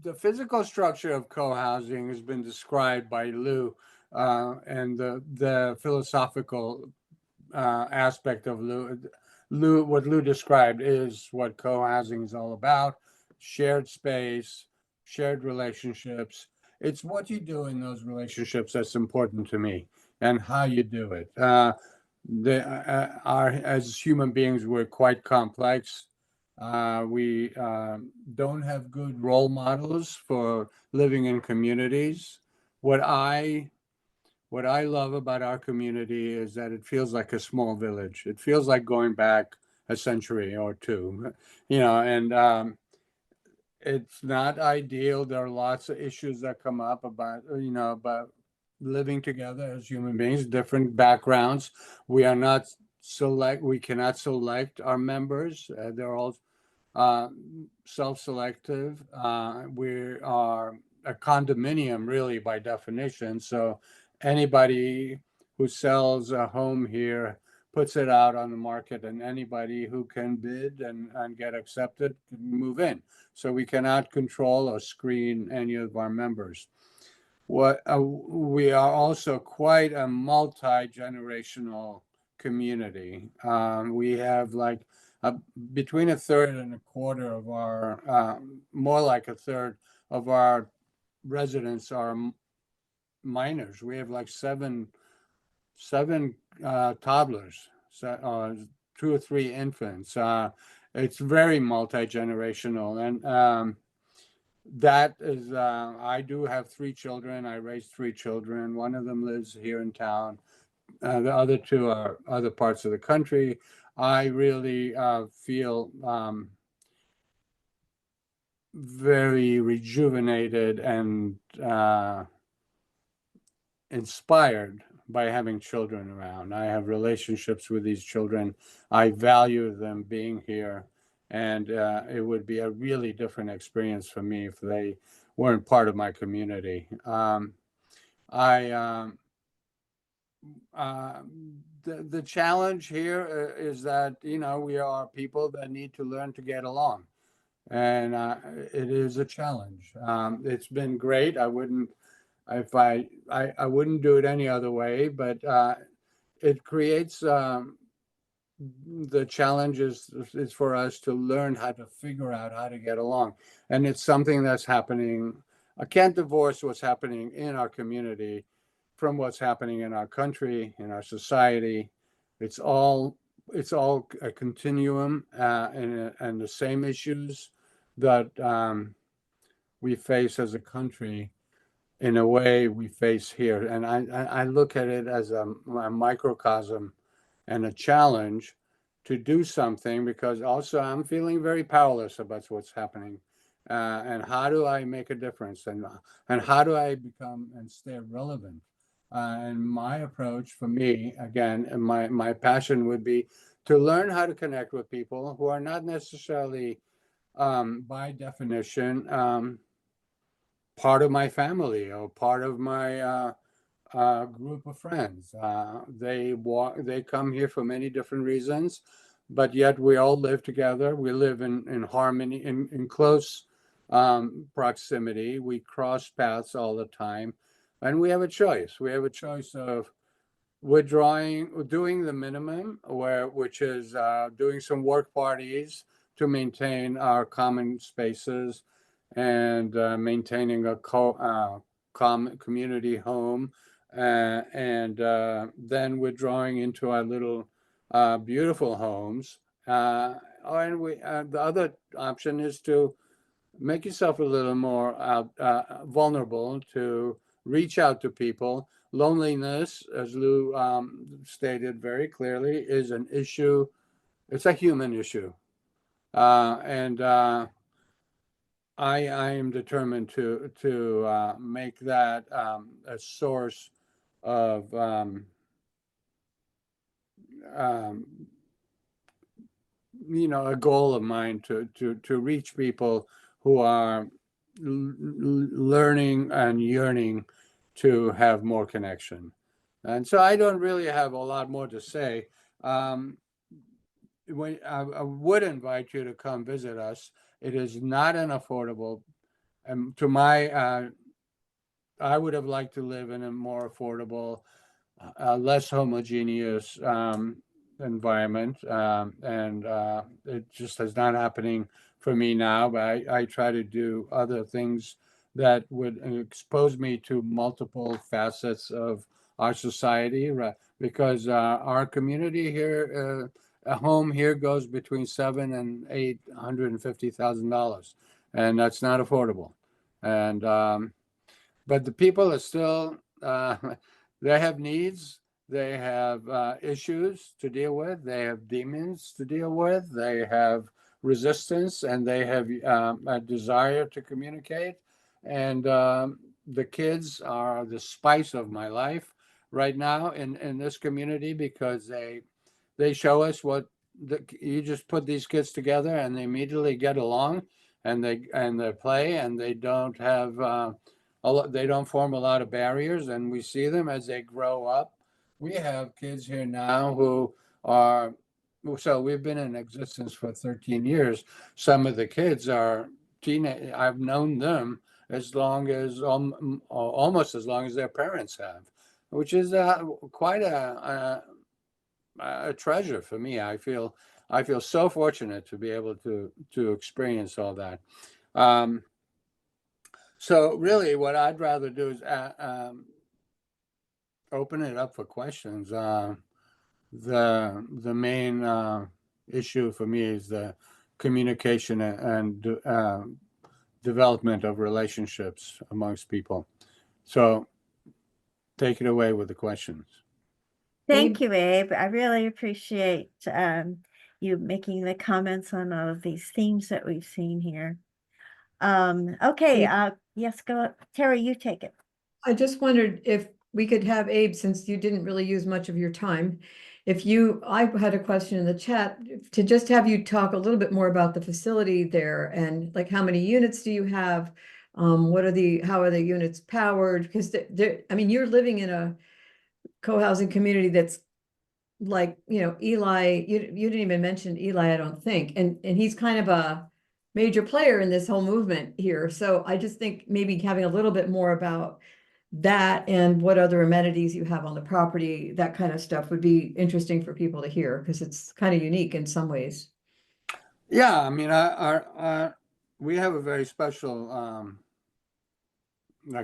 E: The physical structure of co-housing has been described by Lew, and the philosophical aspect of what Lew described is what co-housing is all about: shared space, shared relationships. It's what you do in those relationships that's important to me, and how you do it. As human beings, we're quite complex. We don't have good role models for living in communities. What I love about our community is that it feels like a small village. It feels like going back a century or two, and it's not ideal. There are lots of issues that come up about living together as human beings, different backgrounds. We cannot select our members. They're all self-selective. We are a condominium, really, by definition. So anybody who sells a home here puts it out on the market, and anybody who can bid and get accepted can move in. So we cannot control or screen any of our members. We are also quite a multi-generational community. We have between a third and a quarter of our, more like a third of our residents are minors. We have like seven toddlers, so, 2 or 3 infants. It's very multi-generational, and that is, I do have 3 children. I raised 3 children. One of them lives here in town. The other 2 are other parts of the country. I really feel very rejuvenated and inspired by having children around. I have relationships with these children. I value them being here, and it would be a really different experience for me if they weren't part of my community. The challenge here is that, we are people that need to learn to get along, and it is a challenge. It's been great. I wouldn't do it any other way, but it creates the challenge is for us to learn how to figure out how to get along, and it's something that's happening. I can't divorce what's happening in our community from what's happening in our country, in our society. It's all a continuum, and the same issues that we face as a country, in a way, we face here. And I look at it as a microcosm and a challenge to do something, because also I'm feeling very powerless about what's happening. And how do I make a difference? And how do I become and stay relevant? And my approach, for me, again, and my passion would be to learn how to connect with people who are not necessarily, by definition, part of my family or part of my group of friends. They come here for many different reasons, but yet we all live together. We live in harmony, in close proximity. We cross paths all the time, and we have a choice. We have a choice of doing the minimum, which is doing some work parties to maintain our common spaces, and maintaining a common community home, and then withdrawing into our little beautiful homes. And the other option is to make yourself a little more vulnerable, to reach out to people. Loneliness, as Lew stated very clearly, is an issue. It's a human issue, and I am determined to make that a source of a goal of mine, to reach people who are learning and yearning to have more connection. And so I don't really have a lot more to say. I would invite you to come visit us. It is not unaffordable. And I would have liked to live in a more affordable, less homogeneous environment, and it just is not happening for me now. But I try to do other things that would expose me to multiple facets of our society, because our community here, a home here goes between $700,000 and $850,000, and that's not affordable. And but the people are still they have needs, they have issues to deal with, they have demons to deal with, they have resistance, and they have a desire to communicate. And the kids are the spice of my life right now in this community, because they show us what you just put these kids together and they immediately get along, and they play, and they don't have they don't form a lot of barriers, and we see them as they grow up. We have kids here now who are, so we've been in existence for 13 years. Some of the kids are teenage. I've known them as long as almost as long as their parents have, which is quite a treasure for me. I feel so fortunate to be able to experience all that. So really, what I'd rather do is open it up for questions. The main issue for me is the communication and development of relationships amongst people. So take it away with the questions.
A: Thank
D: Abe?
A: you, Abe. I really appreciate you making the comments on all of these themes that we've seen here. Okay,
D: Abe?
A: yes, go, Terry, you take it.
D: I just wondered if we could have Abe, since you didn't really use much of your time. I had a question in the chat to just have you talk a little bit more about the facility there, and like how many units do you have? How are the units powered? Because I mean, you're living in a co-housing community that's like, Eli, you didn't even mention Eli, I don't think. And he's kind of a major player in this whole movement here. So I just think maybe having a little bit more about that and what other amenities you have on the property, that kind of stuff would be interesting for people to hear, because it's kind of unique in some ways.
E: Yeah, I mean, we have a very special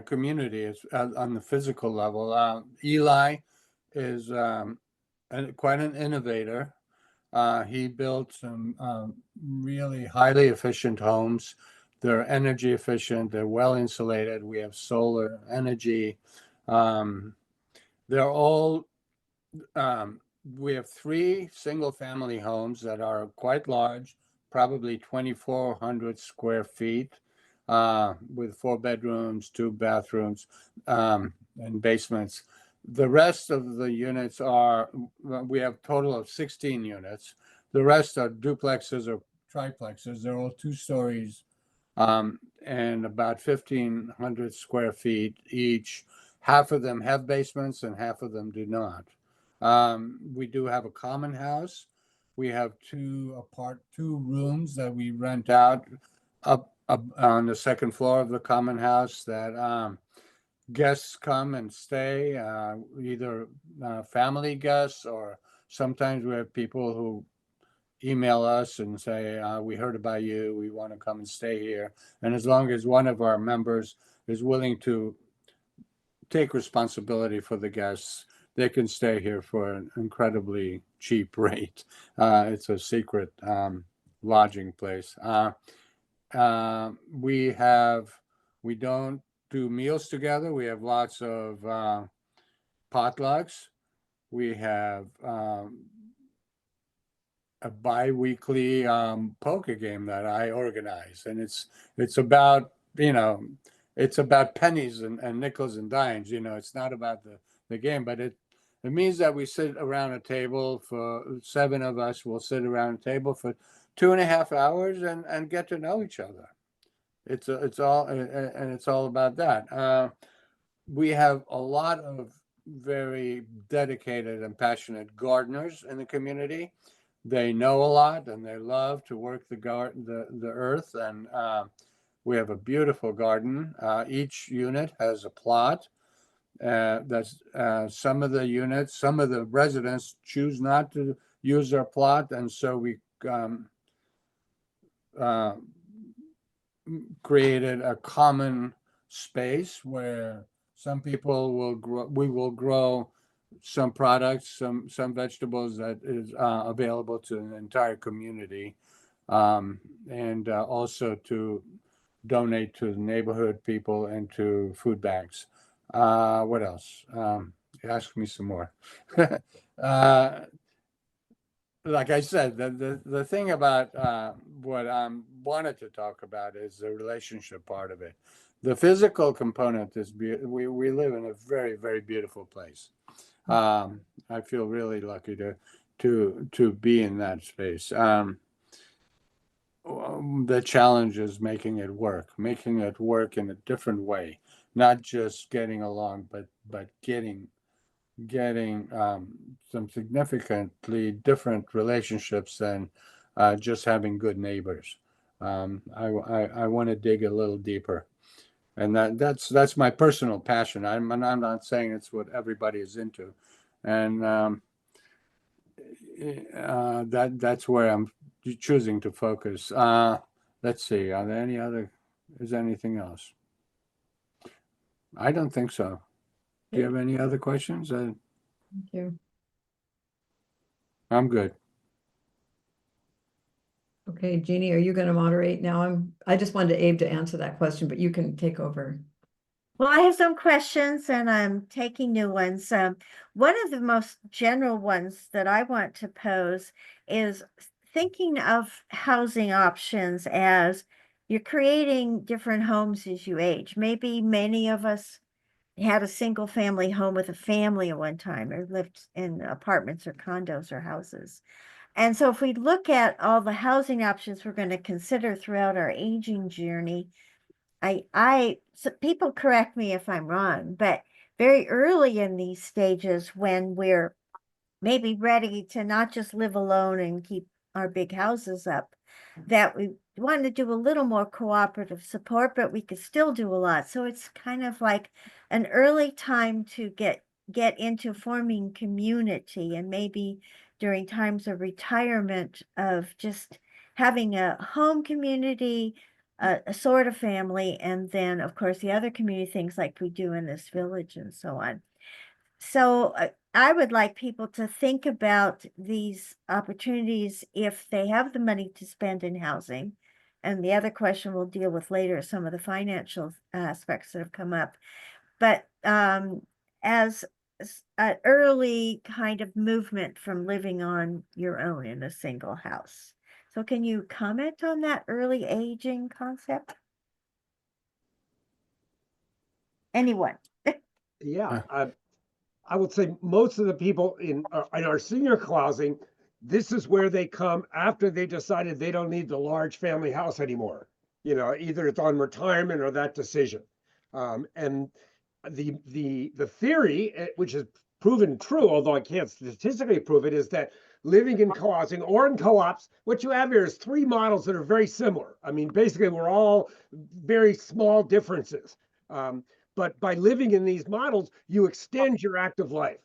E: community. It's on the physical level. Eli is quite an innovator. He built some really highly efficient homes. They're energy efficient. They're well insulated. We have solar energy. They're all. We have 3 single-family homes that are quite large, probably 2,400 square feet, with 4 bedrooms, 2 bathrooms, and basements. The rest of the units we have a total of 16 units. The rest are duplexes or triplexes. They're all 2 stories and about 1,500 square feet each. Half of them have basements and half of them do not. We do have a common house. We have 2 rooms that we rent out up on the second floor of the common house, that guests come and stay, either family guests, or sometimes we have people who email us and say, we heard about you, we want to come and stay here. And as long as one of our members is willing to take responsibility for the guests, they can stay here for an incredibly cheap rate. It's a secret lodging place. We don't do meals together. We have lots of potlucks. We have a bi-weekly poker game that I organize, and it's about it's about pennies and nickels and dimes. It's not about the game, but it means that we sit around a table. For 7 of us, we'll sit around a table for 2.5 hours and get to know each other. It's all about that. we have a lot of very dedicated and passionate gardeners in the community. They know a lot and they love to work the earth, and we have a beautiful garden. Each unit has a plot. That's some of the residents choose not to use their plot, and so we uh, created a common space where some people will grow. We will grow some products, some vegetables that is available to an entire community, and also to donate to the neighborhood people and to food banks. What else? Ask me some more. Like I said, the thing about what I wanted to talk about is the relationship part of it. The physical component is we live in a very, very beautiful place. I feel really lucky to be in that space. The challenge is making it work in a different way, not just getting along, but getting some significantly different relationships than just having good neighbors. I want to dig a little deeper, and that's my personal passion. I'm not saying it's what everybody is into, and that's where I'm choosing to focus. Let's see. Are there any other? Is there anything else? I don't think so. Do you have any other questions?
D: Thank you.
E: I'm good.
D: Okay, Jeannie, are you going to moderate now? I just wanted Abe to answer that question, but you can take over.
A: Well, I have some questions and I'm taking new ones. One of the most general ones that I want to pose is thinking of housing options as you're creating different homes as you age. Maybe many of us had a single family home with a family at one time, or lived in apartments or condos or houses. And so if we look at all the housing options we're going to consider throughout our aging journey, so people correct me if I'm wrong, but very early in these stages, when we're maybe ready to not just live alone and keep our big houses up, that we want to do a little more cooperative support, but we could still do a lot. So it's kind of like an early time to get into forming community, and maybe during times of retirement, of just having a home community, a sort of family, and then of course the other community things like we do in this village and so on. So I would like people to think about these opportunities if they have the money to spend in housing. And the other question we'll deal with later, some of the financial aspects that have come up. But as an early kind of movement from living on your own in a single house. So can you comment on that early aging concept? Anyone?
C: Yeah, I would say most of the people in our senior housing, this is where they come after they decided they don't need the large family house anymore. You know, either it's on retirement or that decision. And the theory, which is proven true, although I can't statistically prove it, is that living in co-housing or in co-ops, what you have here is three models that are very similar. I mean, basically, we're all very small differences. But by living in these models, you extend your active life.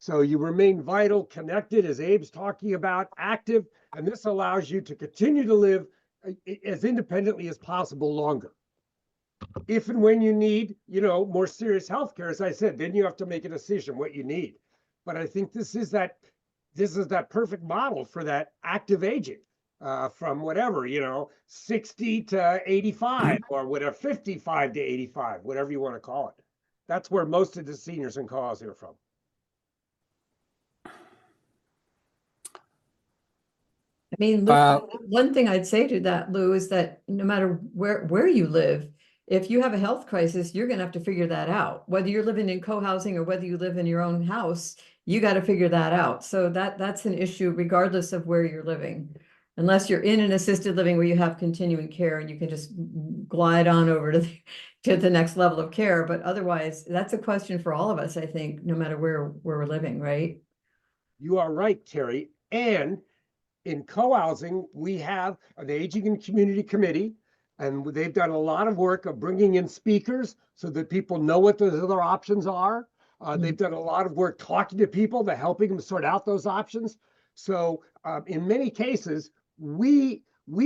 C: So you remain vital, connected, as Abe's talking about, active, and this allows you to continue to live as independently as possible longer. If and when you need, more serious health care, as I said, then you have to make a decision what you need. But I think this is that perfect model for that active aging. From whatever, 60 to 85 or whatever, 55 to 85, whatever you want to call it. That's where most of the seniors in co-housing are from.
D: I mean, one thing I'd say to that, Lou, is that no matter where you live, if you have a health crisis, you're going to have to figure that out. Whether you're living in co-housing or whether you live in your own house, you got to figure that out. So that's an issue regardless of where you're living. Unless you're in an assisted living where you have continuing care and you can just glide on over to to the next level of care. But otherwise, that's a question for all of us, I think, no matter where we're living, right?
C: You are right, Terry. And in co-housing, we have an Aging and Community Committee, and they've done a lot of work of bringing in speakers so that people know what those other options are. They've done a lot of work talking to people to helping them sort out those options. So in many cases, we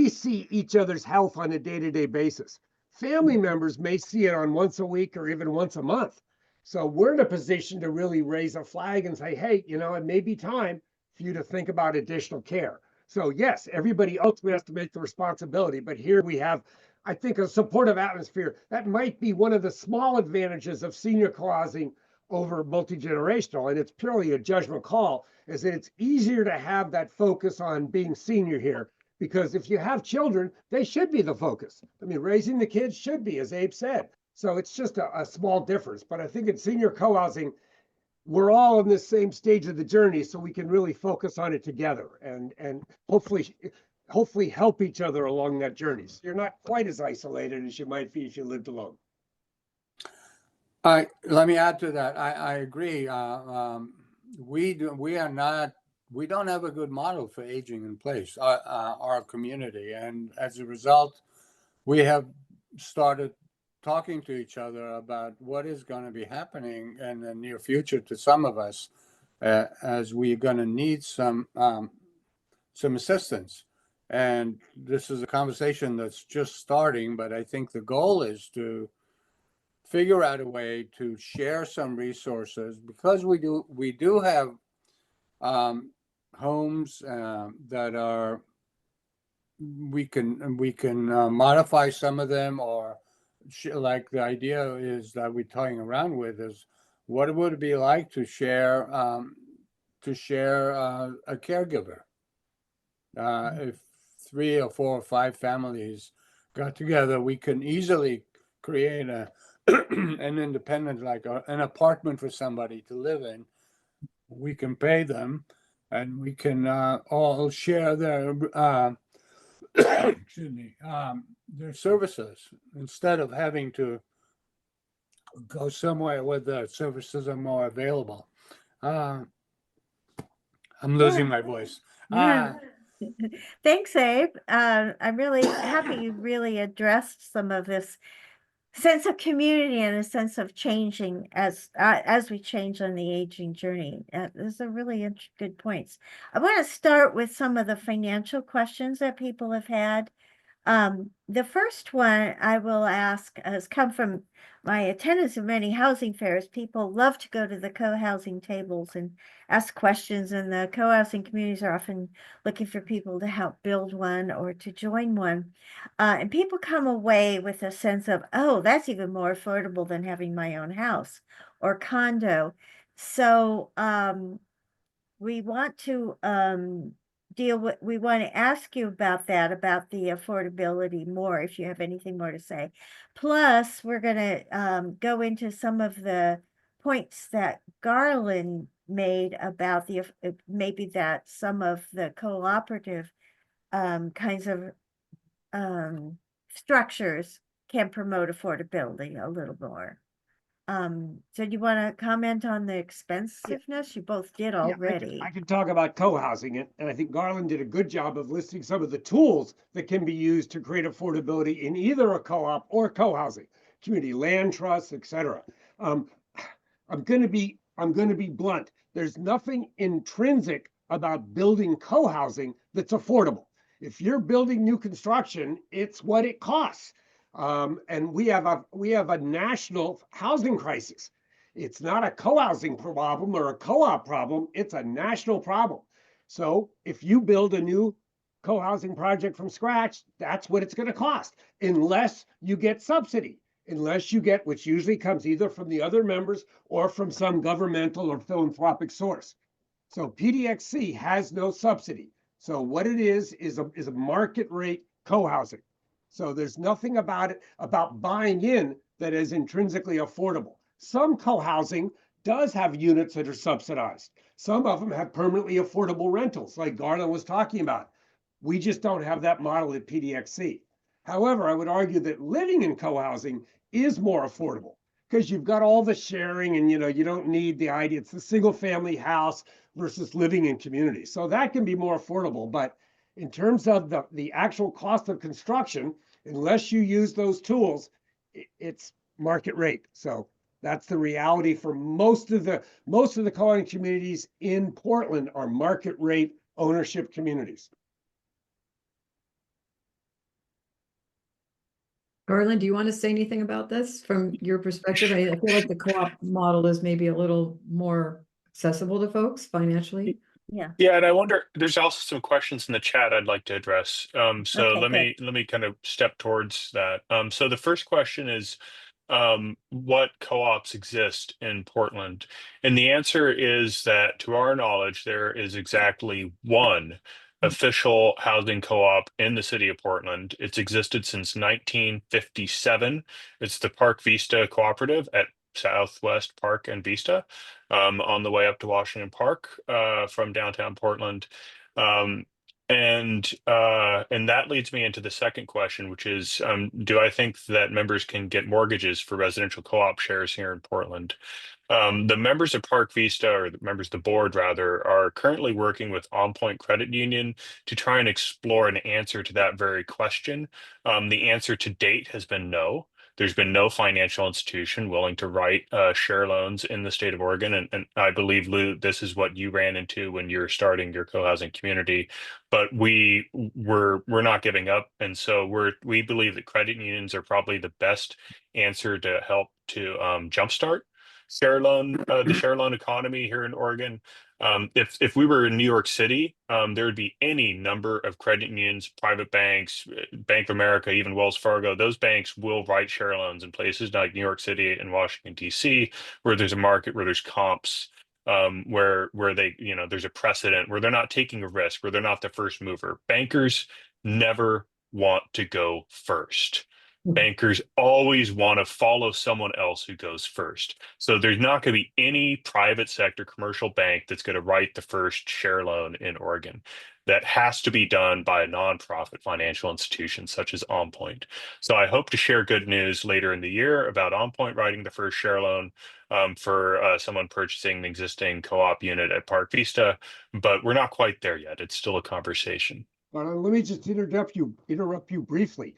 C: see each other's health on a day-to-day basis. Family members may see it on once a week or even once a month. So we're in a position to really raise a flag and say, hey, you know, it may be time for you to think about additional care. So yes, everybody ultimately has to make the responsibility, but here we have, I think, a supportive atmosphere. That might be one of the small advantages of senior co-housing over multi-generational, and it's purely a judgment call, is that it's easier to have that focus on being senior here, because if you have children, they should be the focus. I mean, raising the kids should be, as Abe said. So it's just a small difference, but I think in senior co-housing, we're all in the same stage of the journey, so we can really focus on it together and hopefully help each other along that journey. So you're not quite as isolated as you might be if you lived alone.
E: Let me add to that. I agree. We don't have a good model for aging in place, our community. And as a result, we have started talking to each other about what is going to be happening in the near future to some of us, as we're going to need some assistance. And this is a conversation that's just starting, but I think the goal is to figure out a way to share some resources, because we do have homes that are, we can modify some of them, or like the idea is that we're toying around with is, what would it be like to share a caregiver? If 3 or 4 or 5 families got together, we can easily create an independent, like an apartment for somebody to live in. We can pay them, and we can all share their excuse me, their services, instead of having to go somewhere where the services are more available. I'm losing my voice.
A: Thanks, Abe. I'm really happy you really addressed some of this sense of community and a sense of changing as we change on the aging journey. Those are really good points. I want to start with some of the financial questions that people have had. The first one I will ask has come from my attendance of many housing fairs. People love to go to the co-housing tables and ask questions, and the co-housing communities are often looking for people to help build one or to join one. And people come away with a sense of, oh, that's even more affordable than having my own house or condo. So we want to we want to ask you about that, about the affordability more, if you have anything more to say. Plus, we're going to go into some of the points that Garlynn made about the maybe that some of the cooperative kinds of structures can promote affordability a little more. So do you want to comment on the expensiveness? You both did already.
C: I can talk about co-housing, and I think Garlynn did a good job of listing some of the tools that can be used to create affordability in either a co-op or co-housing, community land trusts, etc. I'm going to be blunt. There's nothing intrinsic about building co-housing that's affordable. If you're building new construction, it's what it costs. And we have a national housing crisis. It's not a co-housing problem or a co-op problem. It's a national problem. So if you build a new co-housing project from scratch, that's what it's going to cost, unless you get subsidy, unless you get, which usually comes either from the other members or from some governmental or philanthropic source. So PDXC has no subsidy. So what it is a market rate co-housing. So there's nothing about it, about buying in, that is intrinsically affordable. Some co-housing does have units that are subsidized. Some of them have permanently affordable rentals, like Garlynn was talking about. We just don't have that model at PDXC. However, I would argue that living in co-housing is more affordable because you've got all the sharing and, you don't need the idea. It's the single family house versus living in community. So that can be more affordable. But in terms of the actual cost of construction, unless you use those tools, it's market rate. So that's the reality for most of the co-housing communities in Portland are market rate ownership communities.
D: Garlynn, do you want to say anything about this from your perspective? I feel like the co-op model is maybe a little more accessible to folks financially.
A: Yeah.
B: Yeah, and I wonder, there's also some questions in the chat I'd like to address. So
A: Okay,
B: let me kind of step towards that. So the first question is, what co-ops exist in Portland? And the answer is that, to our knowledge, there is exactly one official housing co-op in the city of Portland. It's existed since 1957. It's the Park Vista Cooperative at Southwest Park and Vista, on the way up to Washington Park, from downtown Portland. Um, and that leads me into the second question, which is, do I think that members can get mortgages for residential co-op shares here in Portland? The members of Park Vista, or the members of the board rather, are currently working with On Point Credit Union to try and explore an answer to that very question. The answer to date has been no. There's been no financial institution willing to write share loans in the state of Oregon. And I believe, Lew, this is what you ran into when you're starting your co-housing community. But we're not giving up. And so we believe that credit unions are probably the best answer to help to jumpstart the share loan economy here in Oregon. If we were in New York City, there would be any number of credit unions, private banks, Bank of America, even Wells Fargo. Those banks will write share loans in places like New York City and Washington, D.C., where there's a market, where there's comps, where they, there's a precedent, where they're not taking a risk, where they're not the first mover. Bankers never want to go first. Bankers always want to follow someone else who goes first. So there's not going to be any private sector commercial bank that's going to write the first share loan in Oregon. That has to be done by a nonprofit financial institution such as On Point. So I hope to share good news later in the year about On Point writing the first share loan for someone purchasing an existing co-op unit at Park Vista, but we're not quite there yet. It's still a conversation.
C: But let me just interrupt you briefly.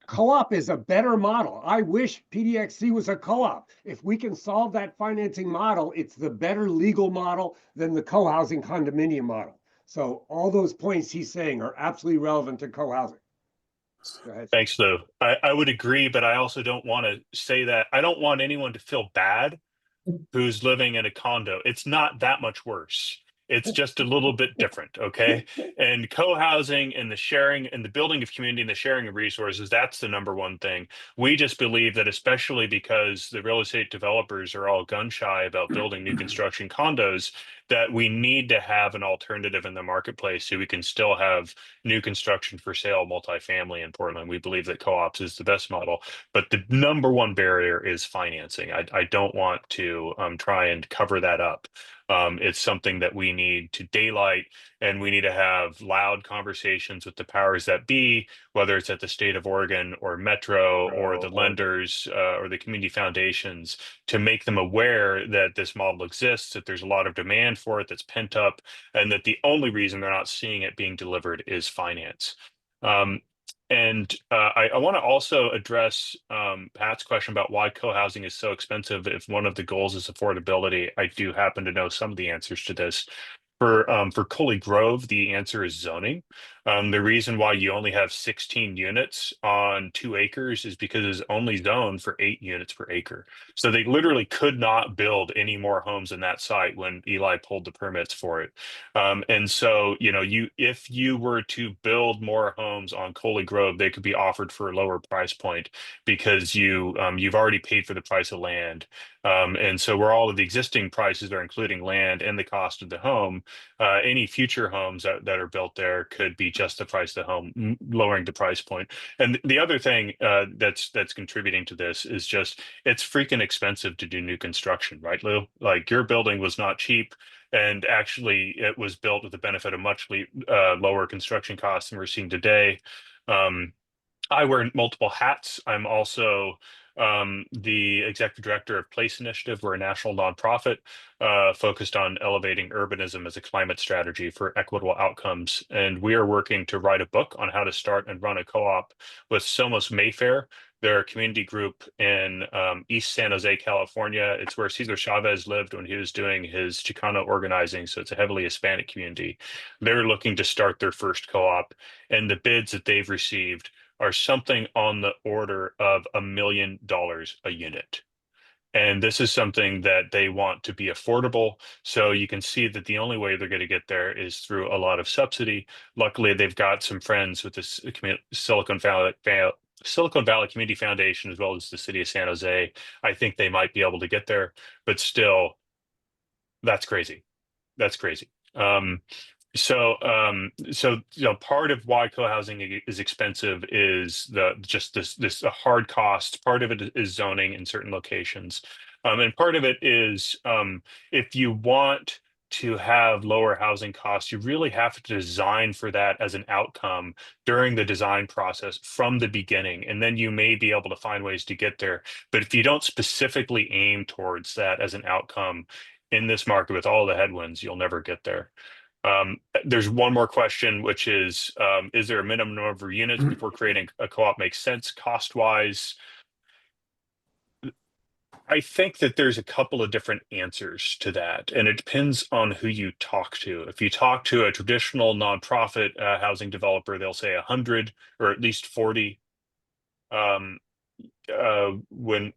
C: Co-op is a better model. I wish PDXC was a co-op. If we can solve that financing model, it's the better legal model than the co-housing condominium model. So all those points he's saying are absolutely relevant to co-housing. Go ahead.
B: Thanks, Lou. I would agree, but I also don't want to say that. I don't want anyone to feel bad who's living in a condo. It's not that much worse. It's just a little bit different, okay? And co-housing and the sharing and the building of community and the sharing of resources, that's the number one thing. We just believe that, especially because the real estate developers are all gun shy about building new construction condos, that we need to have an alternative in the marketplace so we can still have new construction for sale multifamily in Portland. We believe that co-ops is the best model, but the number one barrier is financing. I don't want to try and cover that up. It's something that we need to daylight, and we need to have loud conversations with the powers that be, whether it's at the state of Oregon or Metro or the lenders or the community foundations, to make them aware that this model exists, that there's a lot of demand for it that's pent up, and that the only reason they're not seeing it being delivered is finance. I want to also address Pat's question about why co-housing is so expensive. If one of the goals is affordability, I do happen to know some of the answers to this. For Cully Grove, the answer is zoning. The reason why you only have 16 units on 2 acres is because it's only zoned for 8 units per acre. So they literally could not build any more homes in that site when Eli pulled the permits for it. And so, if you were to build more homes on Cully Grove, they could be offered for a lower price point because you've already paid for the price of land. And so where all of the existing prices are including land and the cost of the home, any future homes that are built there could be just the price of the home, lowering the price point. And the other thing that's contributing to this is just, it's freaking expensive to do new construction, right, Lew? Like, your building was not cheap. And actually, it was built with the benefit of much lower construction costs than we're seeing today. I wear multiple hats. I'm also the executive director of Place Initiative. We're a national nonprofit focused on elevating urbanism as a climate strategy for equitable outcomes. And we are working to write a book on how to start and run a co-op with Somos Mayfair. They're a community group in East San Jose, California. It's where Cesar Chavez lived when he was doing his Chicano organizing. So it's a heavily Hispanic community. They're looking to start their first co-op, and the bids that they've received are something on the order of $1 million a unit. And this is something that they want to be affordable. So you can see that the only way they're going to get there is through a lot of subsidy. Luckily, they've got some friends with this Silicon Valley Community Foundation, as well as the city of San Jose. I think they might be able to get there, but still, that's crazy. That's crazy. So part of why co-housing is expensive is this a hard cost. Part of it is zoning in certain locations, and part of it is if you want to have lower housing costs, you really have to design for that as an outcome during the design process from the beginning, and then you may be able to find ways to get there. But if you don't specifically aim towards that as an outcome in this market with all the headwinds, you'll never get there. There's one more question, which is there a minimum number of units before creating a co-op makes sense cost-wise? I think that there's a couple of different answers to that, and it depends on who you talk to. If you talk to a traditional nonprofit housing developer, they'll say 100 or at least 40. When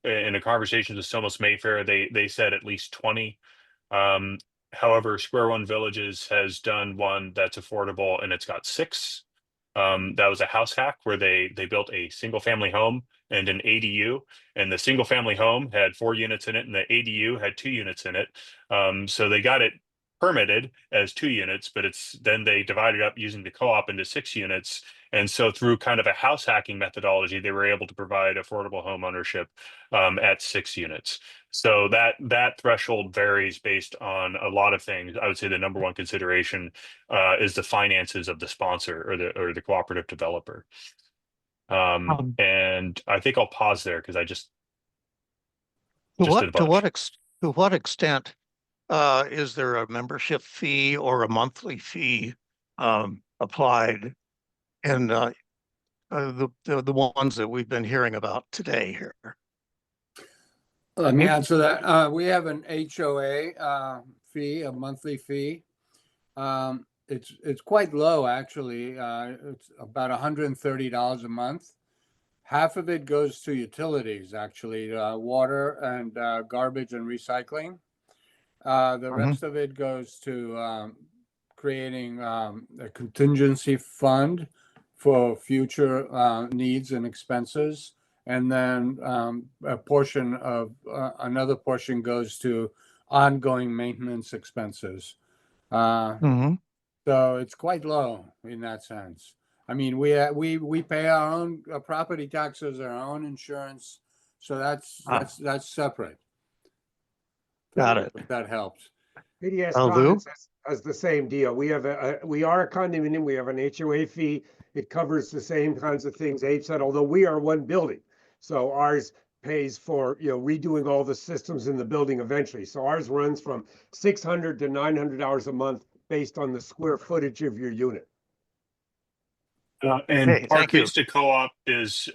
B: in a conversation with Somos Mayfair, they said at least 20. However, Square One Villages has done one that's affordable, and it's got 6. That was a house hack where they built a single family home and an ADU, and the single family home had 4 units in it, and the ADU had 2 units in it. So they got it permitted as 2 units, but then they divided up using the co-op into 6 units. And so through kind of a house hacking methodology, they were able to provide affordable home ownership at 6 units. So that threshold varies based on a lot of things. I would say the number one consideration is the finances of the sponsor or the cooperative developer. And I think I'll pause there because I just did a bunch.
F: To what extent is there a membership fee or a monthly fee applied in the ones that we've been hearing about today here?
E: Let me answer that. We have an HOA fee, a monthly fee. It's quite low, actually. It's about $130 a month. Half of it goes to utilities, actually, water and garbage and recycling. The rest of it goes to creating a contingency fund for future needs and expenses. And then another portion goes to ongoing maintenance expenses. So it's quite low in that sense. I mean, we pay our own property taxes, our own insurance, so that's separate.
F: Got it.
E: If that helps.
C: PDX
F: Lou?
C: Commons has the same deal. We are a condominium. We have an HOA fee. It covers the same kinds of things Abe said, although we are one building. So ours pays for, redoing all the systems in the building eventually. So ours runs from $600 to $900 a month based on the square footage of your unit.
B: And Park Vista Co-op is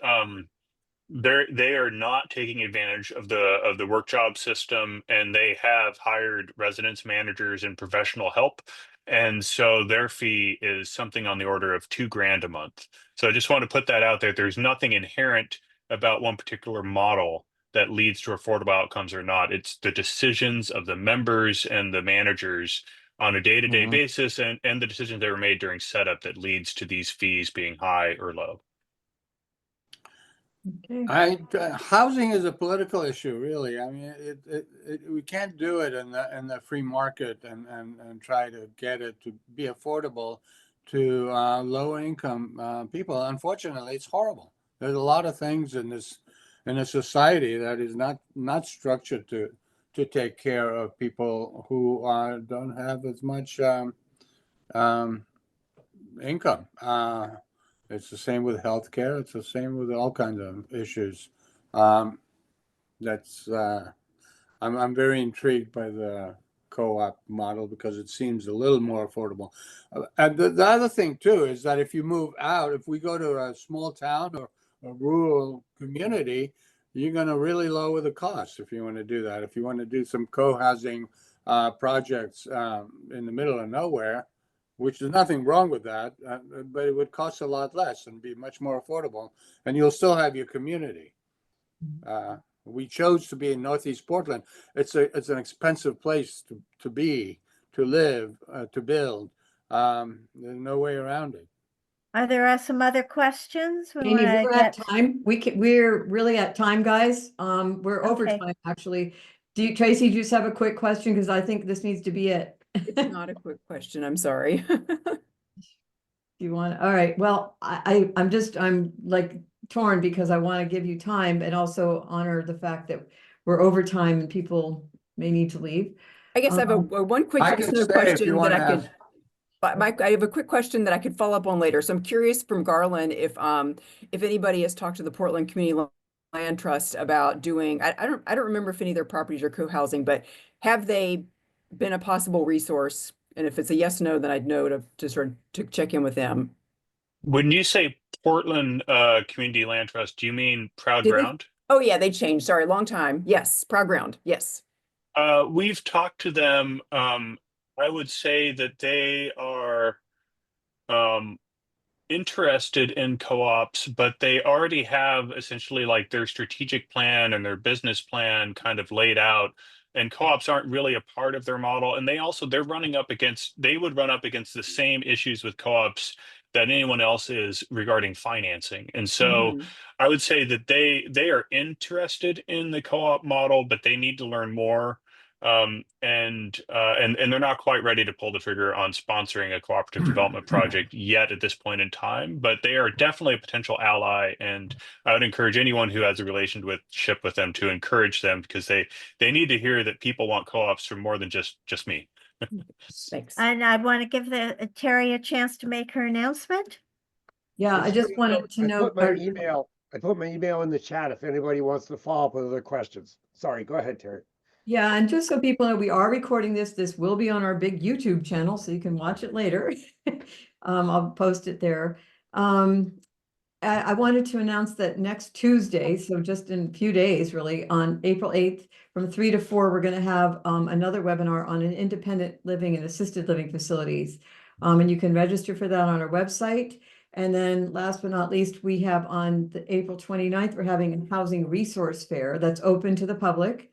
B: they are not taking advantage of the work job system, and they have hired residence managers and professional help. And so their fee is something on the order of $2,000 a month. So I just want to put that out there. There's nothing inherent about one particular model that leads to affordable outcomes or not. It's the decisions of the members and the managers on a day-to-day basis and the decisions that were made during setup that leads to these fees being high or low.
D: Okay.
E: Housing is a political issue, really. I mean, we can't do it in the free market and try to get it to be affordable to lower income people. Unfortunately, it's horrible. There's a lot of things in a society that is not structured to take care of people who don't have as much income. It's the same with healthcare. It's the same with all kinds of issues. That's I'm very intrigued by the co-op model because it seems a little more affordable. And the other thing too is that if you move out, if we go to a small town or a rural community, you're going to really lower the cost if you want to do that. If you want to do some co-housing projects in the middle of nowhere, which there's nothing wrong with that, but it would cost a lot less and be much more affordable, and you'll still have your community. We chose to be in Northeast Portland. It's an expensive place to be, to live, to build. There's no way around it.
A: Are there some other questions? We
D: Jeannie,
A: wanna
D: we're
A: get,
D: at time. We're really at time, guys. We're over
A: Okay.
D: time, actually. Tracy, do you just have a quick question? Because I think this needs to be it.
G: It's not a quick question, I'm sorry.
D: You want, all right, well, I'm like torn because I want to give you time and also honor the fact that we're over time and people may need to leave.
G: I guess I have a one quick
E: I can
G: just another
E: stay if you
G: question
E: want
G: that
E: to
G: I could,
E: ask.
G: Mike, I have a quick question that I could follow up on later. So I'm curious from Garlynn if anybody has talked to the Portland Community Land Trust about doing, I don't remember if any of their properties are co-housing, but have they been a possible resource? And if it's a yes, no, then I'd know to sort of to check in with them.
B: When you say Portland Community Land Trust, do you mean Proud
G: Did they-
B: Ground?
G: Oh yeah, they changed. Sorry, long time. Yes, Proud Ground. Yes.
B: We've talked to them. I would say that they are interested in co-ops, but they already have essentially like their strategic plan and their business plan kind of laid out. And co-ops aren't really a part of their model. And they would run up against the same issues with co-ops that anyone else is regarding financing. And so
G: Mhm.
B: I would say that they are interested in the co-op model, but they need to learn more. And they're not quite ready to pull the trigger on sponsoring a cooperative development project yet at this point in time, but they are definitely a potential ally. And I would encourage anyone who has a relationship with them to encourage them, because they need to hear that people want co-ops from more than just me.
G: Thanks.
A: and I want to give Terry a chance to make her announcement.
D: Yeah, I just wanted to know.
C: I put my email in the chat if anybody wants to follow up with other questions. Sorry, go ahead, Terry.
D: Yeah, and just so people know, we are recording this. This will be on our big YouTube channel, so you can watch it later. I'll post it there. I wanted to announce that next Tuesday, so just in a few days, really, on April 8th, from 3 to 4, we're going to have another webinar on an independent living and assisted living facilities. And you can register for that on our website. And then last but not least, we have on the April 29th, we're having a housing resource fair that's open to the public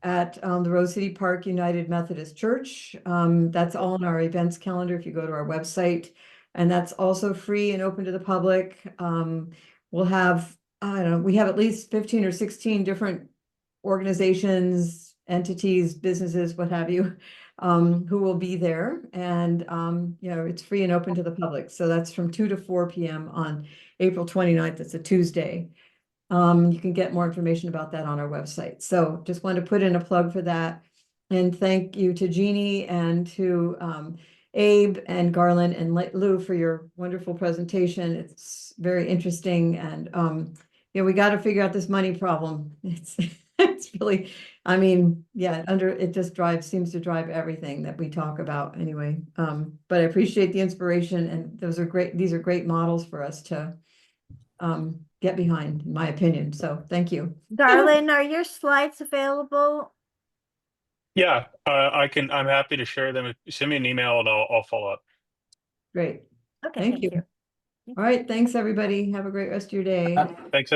D: at the Rose City Park United Methodist Church. That's all on our events calendar if you go to our website. And that's also free and open to the public. We'll have, I don't know, we have at least 15 or 16 different organizations, entities, businesses, what have you, who will be there. And, it's free and open to the public. So that's from 2 to 4 p.m. on April 29th. It's a Tuesday. You can get more information about that on our website. So just wanted to put in a plug for that. And thank you to Jeannie and to Abe and Garlynn and Lew for your wonderful presentation. It's very interesting. And we got to figure out this money problem. It's really, it just seems to drive everything that we talk about anyway. But I appreciate the inspiration, and these are great models for us to get behind, in my opinion. So thank you.
A: Garlynn, are your slides available?
B: Yeah, I'm happy to share them. Send me an email and I'll follow up.
D: Great.
A: Okay,
D: Thank you. All right. Thanks, everybody. Have a great rest of your day.
B: Thanks.